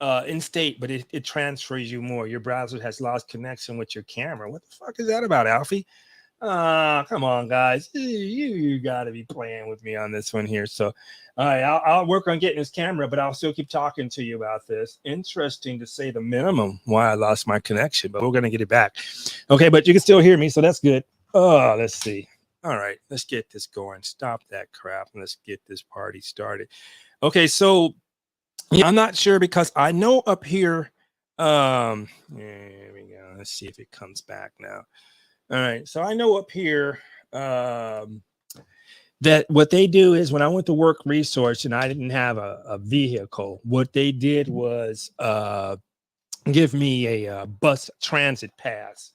in state, but it transfers you more. Your browser has lost connection with your camera. What the fuck is that about, Alfie? Come on, guys. You got to be playing with me on this one here. So, all right, I'll work on getting this camera, but I'll still keep talking to you about this. Interesting to say the minimum why I lost my connection, but we're going to get it back. Okay, but you can still hear me, so that's good. Oh, let's see. All right, let's get this going. Stop that crap and let's get this party started. Okay, so yeah, I'm not sure because I know up here. There we go. Let's see if it comes back now. All right. So I know up here that what they do is when I went to work resource and I didn't have a vehicle, what they did was give me a bus transit pass.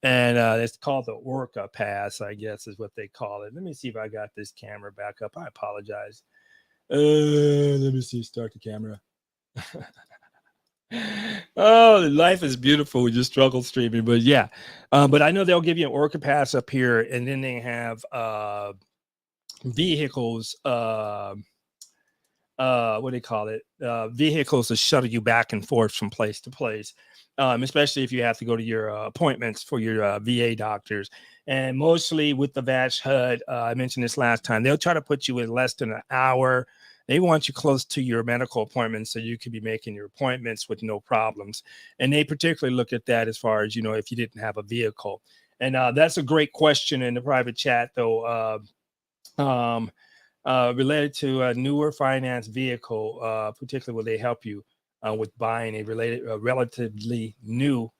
And it's called the Orca Pass, I guess is what they call it. Let me see if I got this camera back up. I apologize. Let me see. Start the camera. Oh, life is beautiful with your struggle streaming, but yeah. But I know they'll give you an Orca Pass up here, and then they have vehicles. What do they call it? Vehicles to shuttle you back and forth from place to place, especially if you have to go to your appointments for your VA doctors. And mostly with the VASH HUD, I mentioned this last time, they'll try to put you in less than an hour. They want you close to your medical appointments so you can be making your appointments with no problems. And they particularly look at that as far as, if you didn't have a vehicle. And that's a great question in the private chat, though. Related to a newer finance vehicle, particularly will they help you with buying a relatively new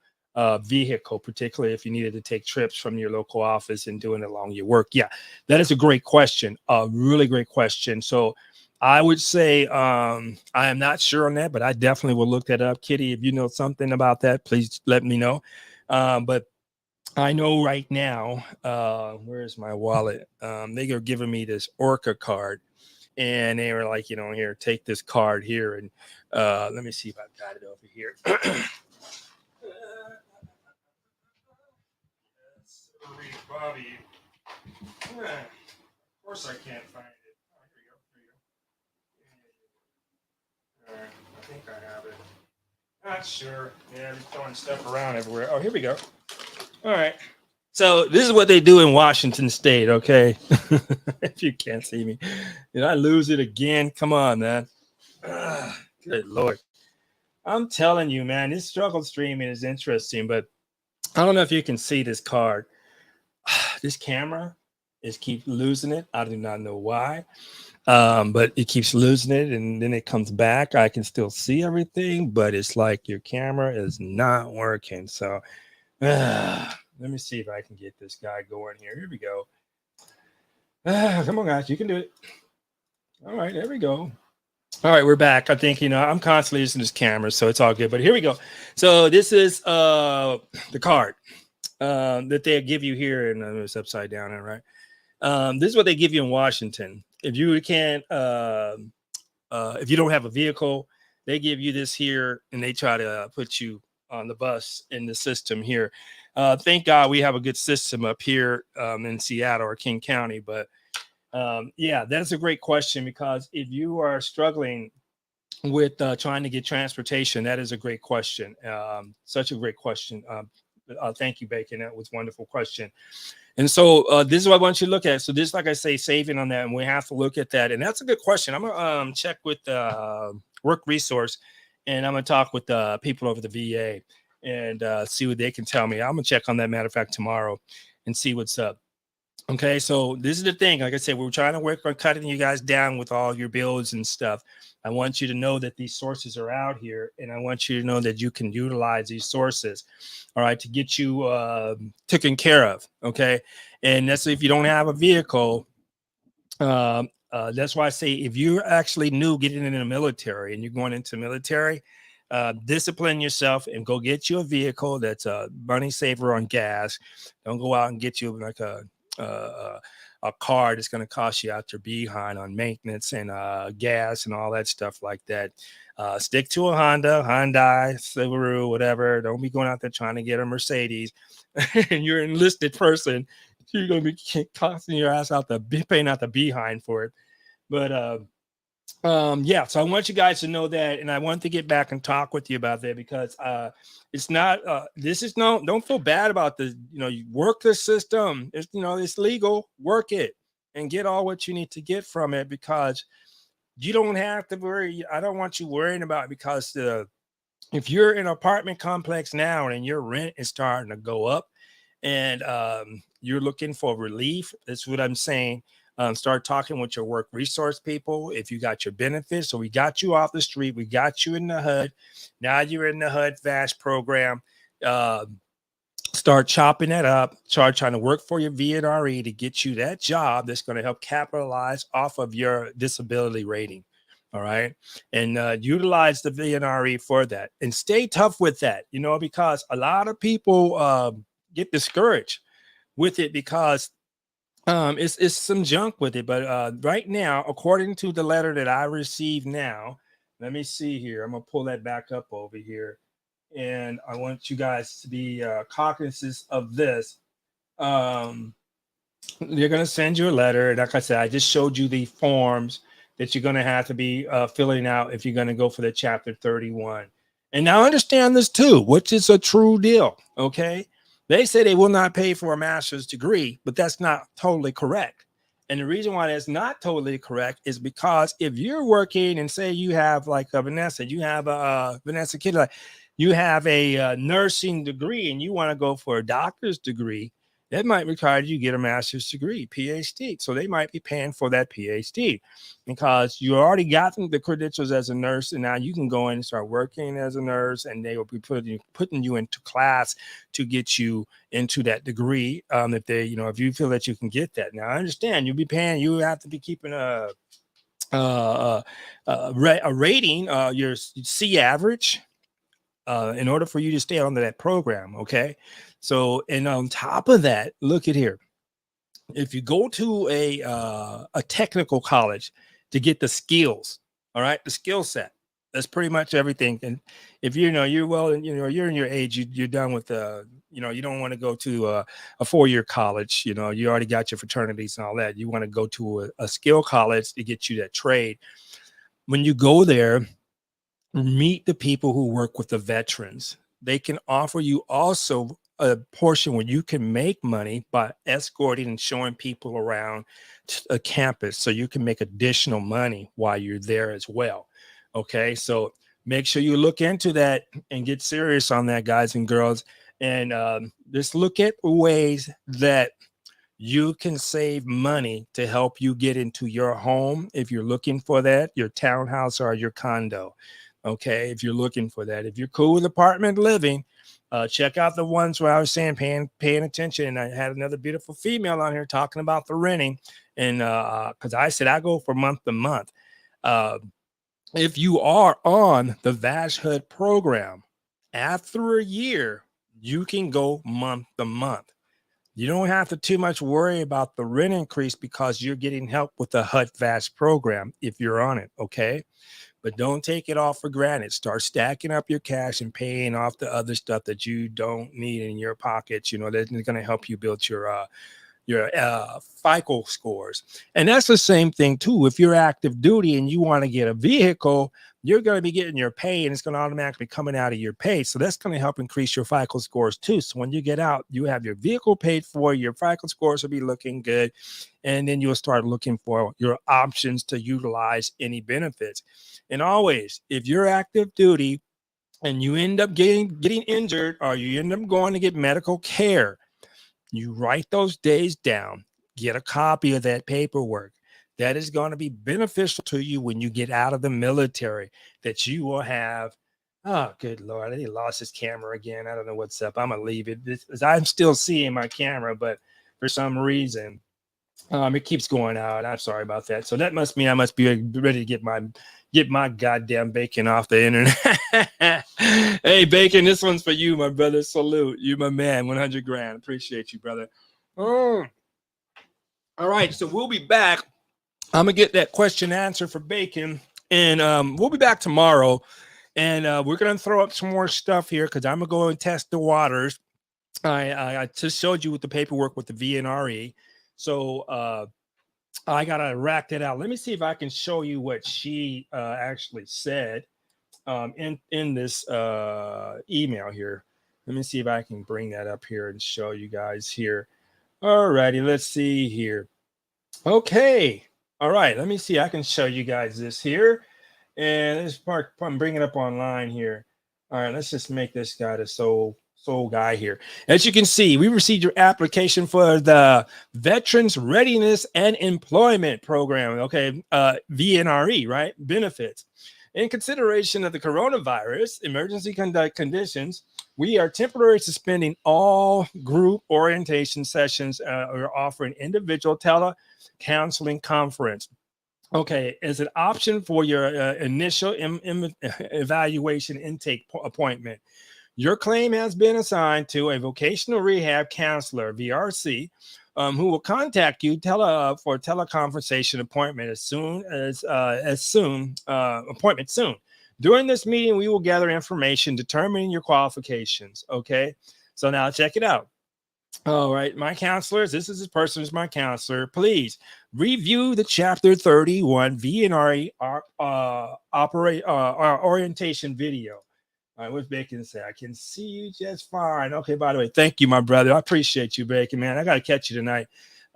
vehicle, particularly if you needed to take trips from your local office and doing it along your work? Yeah, that is a great question. A really great question. So I would say I am not sure on that, but I definitely will look that up. Kitty, if you know something about that, please let me know. But I know right now, where's my wallet? They are giving me this Orca card, and they were like, here, take this card here, and let me see if I've got it over here. Sorry, Bobby. Of course, I can't find it. Oh, here we go. Here we go. All right, I think I have it. Not sure. Yeah, I'm throwing stuff around everywhere. Oh, here we go. All right. So this is what they do in Washington State, okay? If you can't see me, did I lose it again? Come on, man. Good Lord. I'm telling you, man, this struggle streaming is interesting, but I don't know if you can see this card. This camera is keep losing it. I do not know why, but it keeps losing it, and then it comes back. I can still see everything, but it's like your camera is not working. So let me see if I can get this guy going here. Here we go. Come on, guys. You can do it. All right. There we go. All right. We're back. I think, I'm constantly using this camera, so it's all good. But here we go. So this is the card that they give you here. And it's upside down. All right. This is what they give you in Washington. If you can't, if you don't have a vehicle, they give you this here and they try to put you on the bus in the system here. Thank God we have a good system up here in Seattle or King County. But yeah, that's a great question because if you are struggling with trying to get transportation? That is a great question. Such a great question. Thank you, Bacon. That was a wonderful question. And so this is what I want you to look at. So this, like I say, saving on that, and we have to look at that. And that's a good question. I'm gonna check with Work Resource, and I'm gonna talk with people over the VA and see what they can tell me. I'm gonna check on that, matter of fact, tomorrow, and see what's up. Okay, so this is the thing. Like I said, we're trying to work on cutting you guys down with all your bills and stuff. I want you to know that these sources are out here, and I want you to know that you can utilize these sources, all right, to get you taken care of. Okay, and that's if you don't have a vehicle. That's why I say if you're actually new getting in the military and you're going into military, discipline yourself and go get you a vehicle that's a money saver on gas. Don't go out and get you like a car that's going to cost you out your behind on maintenance and gas and all that stuff like that. Stick to a Hyundai, Subaru, whatever. Don't be going out there trying to get a Mercedes and you're an enlisted person. You're going to be costing your ass out paying out the behind for it. But yeah, so I want you guys to know that, and I want to get back and talk with you about that because it's not this is no, don't feel bad about the, you work the system. It's, it's legal, work it and get all what you need to get from it, because you don't have to worry. I don't want you worrying about it, because if you're in an apartment complex now and your rent is starting to go up and you're looking for relief, that's what I'm saying. Start talking with your Work Resource people. If you got your benefits, so we got you off the street, we got you in the HUD. Now you're in the HUD VASH program. Start chopping that up. Start trying to work for your VNRE to get you that job that's going to help capitalize off of your disability rating. All right. And utilize the VNRE for that. And stay tough with that, because a lot of people get discouraged with it because it's some junk with it. But right now, according to the letter that I received now, let me see here. I'm gonna pull that back up over here, and I want you guys to be cognizant of this. They're gonna send you a letter. Like I said, I just showed you the forms that you're gonna have to be filling out if you're gonna go for the Chapter 31. And now understand this too, which is a true deal. Okay. They say they will not pay for a master's degree, but that's not totally correct. And the reason why that's not totally correct is because if you're working and say you have like a Vanessa, you have a Vanessa Kidder, you have a nursing degree and you want to go for a doctor's degree, that might require you get a master's degree, PhD. So they might be paying for that PhD because you already got the credentials as a nurse, and now you can go in and start working as a nurse, and they will be putting you into class to get you into that degree. If they, if you feel that you can get that. Now I understand you'll be paying. You have to be keeping a rating, your C average, in order for you to stay under that program. Okay. So, and on top of that, look at here. If you go to a technical college to get the skills, all right, the skill set, that's pretty much everything. And if you're well, you're in your age, you're done with you don't want to go to a 4-year college. You already got your fraternities and all that. You want to go to a skill college to get you that trade. When you go there, meet the people who work with the veterans. They can offer you also a portion where you can make money by escorting and showing people around a campus, so you can make additional money while you're there as well. Okay, so make sure you look into that and get serious on that, guys and girls, and just look at ways that you can save money to help you get into your home if you're looking for that, your townhouse or your condo. Okay, if you're looking for that, if you're cool with apartment living, check out the ones where I was saying paying attention. And I had another beautiful female on here talking about the renting, and because I said I go for month to month. If you are on the VASH HUD program, after a year, you can go month to month. You don't have to too much worry about the rent increase because you're getting help with the HUD VASH program if you're on it. Okay. But don't take it all for granted. Start stacking up your cash and paying off the other stuff that you don't need in your pockets. That's going to help you build your FICO scores. And that's the same thing too. If you're active duty and you want to get a vehicle, you're going to be getting your pay, and it's going to automatically be coming out of your pay. So that's going to help increase your FICO scores too. So when you get out, you have your vehicle paid for, your FICO scores will be looking good, and then you'll start looking for your options to utilize any benefits. And always, if you're active duty and you end up getting injured, or you end up going to get medical care, you write those days down, get a copy of that paperwork. That is going to be beneficial to you when you get out of the military, that you will have. Oh, good Lord. He lost his camera again. I don't know what's up. I'm going to leave it. I'm still seeing my camera, but for some reason, it keeps going out. I'm sorry about that. So that must mean I must be ready to get my goddamn bacon off the internet. Hey, Bacon, this one's for you, my brother. Salute. You, my man. 100 grand. Appreciate you, brother. All right. So we'll be back. I'm going to get that question answered for Bacon. And we'll be back tomorrow. And we're going to throw up some more stuff here because I'm going to go and test the waters. I just showed you with the paperwork with the VNRE. So I got to rack that out. Let me see if I can show you what she actually said in this email here. Let me see if I can bring that up here and show you guys here. All righty, let's see here. Okay. All right, let me see. I can show you guys this here. And this part, I'm bringing it up online here. All right, let's just make this guy the sole guy here. As you can see, we received your application for the Veterans Readiness and Employment Program. Okay, VNRE, right? Benefits. In consideration of the coronavirus emergency conditions, we are temporarily suspending all group orientation sessions. We're offering individual tele-counseling conference. Okay, as an option for your initial evaluation intake appointment. Your claim has been assigned to a vocational rehab counselor, VRC, who will contact you for a teleconversation appointment appointment soon. During this meeting, we will gather information determining your qualifications. Okay, so now check it out. All right, my counselors, this person is my counselor. Please review the Chapter 31 VNRE orientation video. All right, what's Bacon say? I can see you just fine. Okay, by the way, thank you, my brother. I appreciate you, Bacon, man. I got to catch you tonight.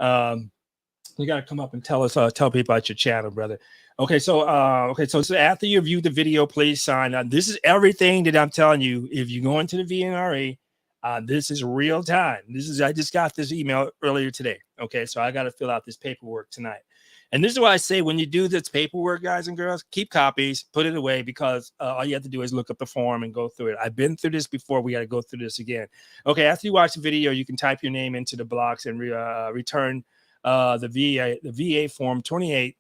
You got to come up and tell people about your channel, brother. Okay, so after you view the video, please sign up. This is everything that I'm telling you. If you go into the VNRE, this is real time. I just got this email earlier today. Okay, so I got to fill out this paperwork tonight. And this is why I say when you do this paperwork, guys and girls, keep copies, put it away, because all you have to do is look up the form and go through it. I've been through this before. We got to go through this again. Okay, after you watch the video, you can type your name into the blocks and return the VA form 28.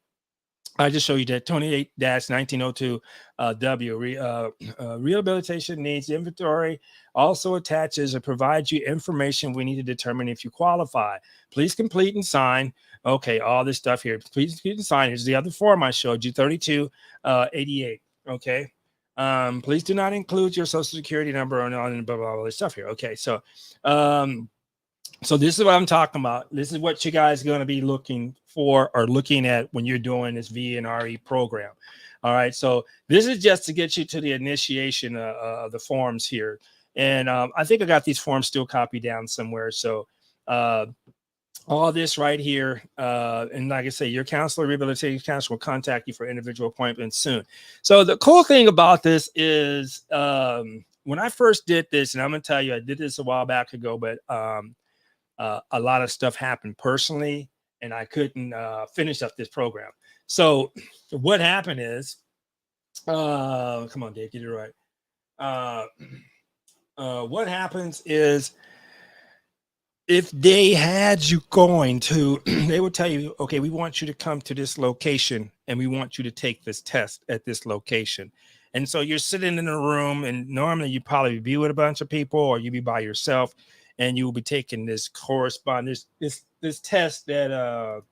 I just show you that 28-1902 rehabilitation needs inventory also attaches and provides you information we need to determine if you qualify. Please complete and sign. Okay, all this stuff here. Please complete and sign. Here's the other form I showed you, 3288. Okay. Please do not include your social security number and all this stuff here. Okay, so this is what I'm talking about. This is what you guys are going to be looking for or looking at when you're doing this VNRE program. All right. So this is just to get you to the initiation of the forms here. And I think I got these forms still copied down somewhere. So all this right here. And like I say, your counselor, rehabilitation counselor will contact you for individual appointments soon. So the cool thing about this is when I first did this, and I'm going to tell you, I did this a while back ago, but a lot of stuff happened personally, and I couldn't finish up this program. So what happened is, come on, Dave, get it right. What happens is, if they had you going to, they would tell you, okay, we want you to come to this location and we want you to take this test at this location. And so you're sitting in a room, and normally you probably be with a bunch of people or you be by yourself, and you will be taking this correspondence, this test that,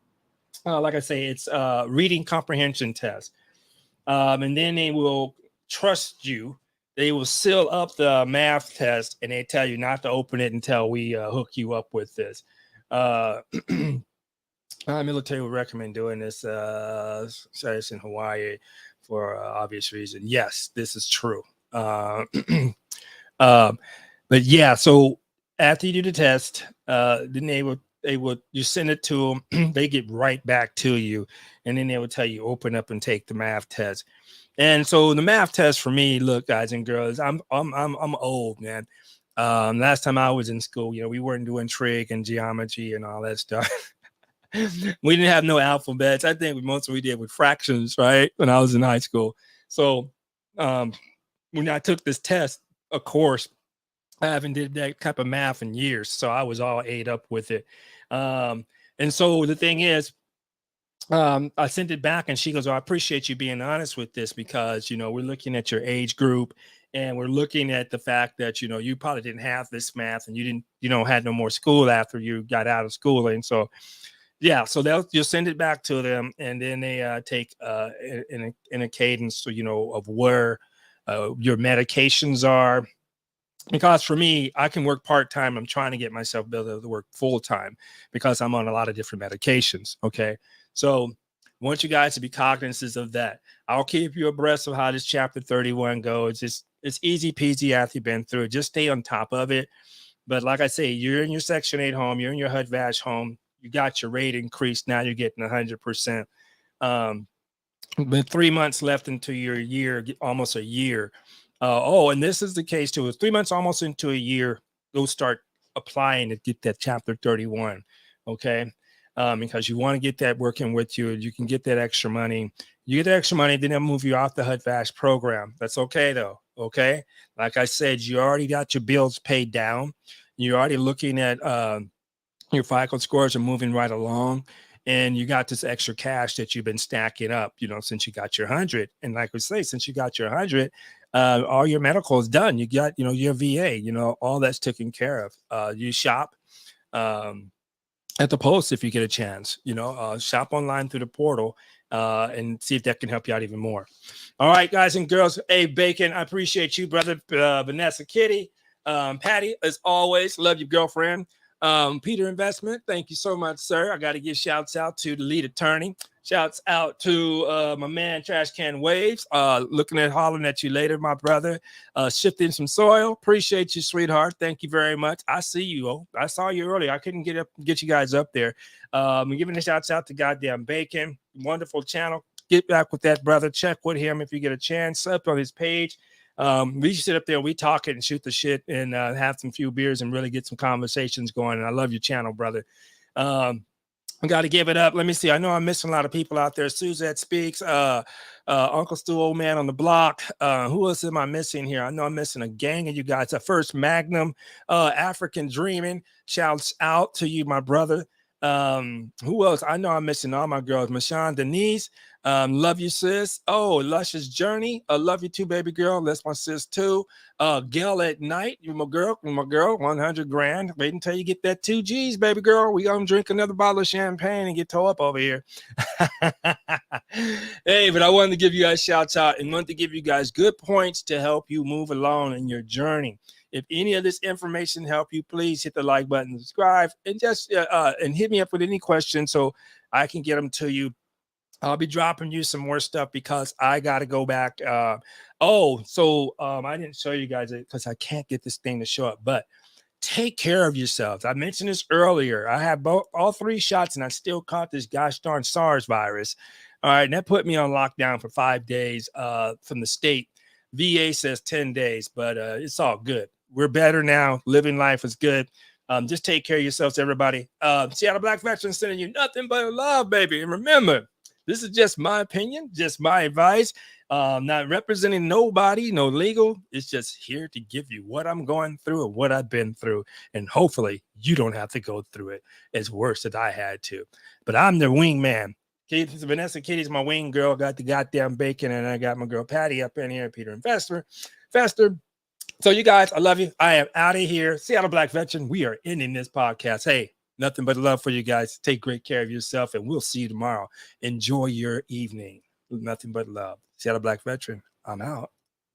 like I say, it's a reading comprehension test. And then they will trust you. They will seal up the math test, and they tell you not to open it until we hook you up with this. Our military would recommend doing this. It's in Hawaii. for obvious reason. Yes, this is true. Um, but yeah, so after you do the test, then they would you send it to them. They get right back to you, and then they will tell you open up and take the math test. And so the math test for me, look, guys and girls, I'm old, man. Last time I was in school, we weren't doing trig and geometry and all that stuff. We didn't have no alphabets. I think most of we did with fractions, right? When I was in high school. So when I took this test, of course, I haven't did that type of math in years. So I was all ate up with it. And so the thing is, I sent it back and she goes, I appreciate you being honest with this because, we're looking at your age group and we're looking at the fact that, you probably didn't have this math and you had no more school after you got out of school. And so, yeah, so you'll send it back to them and then they take in a cadence, of where your medications are. Because for me, I can work part-time. I'm trying to get myself able to work full-time because I'm on a lot of different medications. Okay. So I want you guys to be cognizant of that. I'll keep you abreast of how this chapter 31 goes. It's easy peasy after you've been through it. Just stay on top of it. But like I say, you're in your Section 8 home, you're in your HUD-VASH home, you got your rate increased. Now you're getting 100%. With 3 months left into your year, almost a year. And this is the case too. It's 3 months almost into a year. Go start applying to get that chapter 31. Okay. Because you want to get that working with you. You can get that extra money. You get the extra money, then they'll move you off the HUD-VASH program. That's okay though. Okay. Like I said, you already got your bills paid down. You're already looking at your FICO scores are moving right along. And you got this extra cash that you've been stacking up, since you got your 100. And like we say, since you got your 100, all your medical is done. You got, your VA, all that's taken care of. You shop at the post if you get a chance, shop online through the portal and see if that can help you out even more. All right, guys and girls. Hey, Bacon, I appreciate you, brother. Vanessa, Kitty, Patty, as always, love you, girlfriend. Peter Investment, thank you so much, sir. I got to give shouts out to the lead attorney. Shouts out to my man Trash Can Waves. Looking at hollering at you later, my brother. Shifting some soil. Appreciate you, sweetheart. Thank you very much. I see you. Oh, I saw you earlier. I couldn't get you guys up there. I'm giving the shouts out to goddamn Bacon. Wonderful channel. Get back with that brother. Check with him if you get a chance. Up on his page. We sit up there, we talk it and shoot the shit and have some few beers and really get some conversations going. And I love your channel, brother. I got to give it up. Let me see. I know I'm missing a lot of people out there. Suzette Speaks, Uncle Stu, Old Man on the Block. Who else am I missing here? I know I'm missing a gang of you guys. First Magnum, African Dreaming. Shouts out to you, my brother. Who else? I know I'm missing all my girls. Mashawn Denise. Love you, sis. Oh, Luscious Journey. Love you too, baby girl. That's my sis too. Gail at Night. You my girl, 100 grand. Wait until you get that 2 G's, baby girl. We gonna drink another bottle of champagne and get toe up over here. Hey, but I wanted to give you guys shouts out and wanted to give you guys good points to help you move along in your journey. If any of this information helped you, please hit the like button, subscribe, and just and hit me up with any questions so I can get them to you. I'll be dropping you some more stuff because I got to go back. I didn't show you guys it because I can't get this thing to show up, but take care of yourselves. I mentioned this earlier. I had all 3 shots and I still caught this gosh darn SARS virus. All right. And that put me on lockdown for 5 days from the state. VA says 10 days, but it's all good. We're better now. Living life is good. Just take care of yourselves, everybody. Seattle Black Veterans sending you nothing but love, baby. And remember, this is just my opinion, just my advice. Not representing nobody, no legal. It's just here to give you what I'm going through and what I've been through. And hopefully you don't have to go through it as worse as I had to. But I'm the wingman. Vanessa Kitty's my wing girl. Got the goddamn Bacon. And I got my girl Patty up in here, Peter Investor. So you guys, I love you. I am out of here. Seattle Black Veteran. We are ending this podcast. Hey, nothing but love for you guys. Take great care of yourself, and we'll see you tomorrow. Enjoy your evening. Nothing but love. Seattle Black Veteran. I'm out.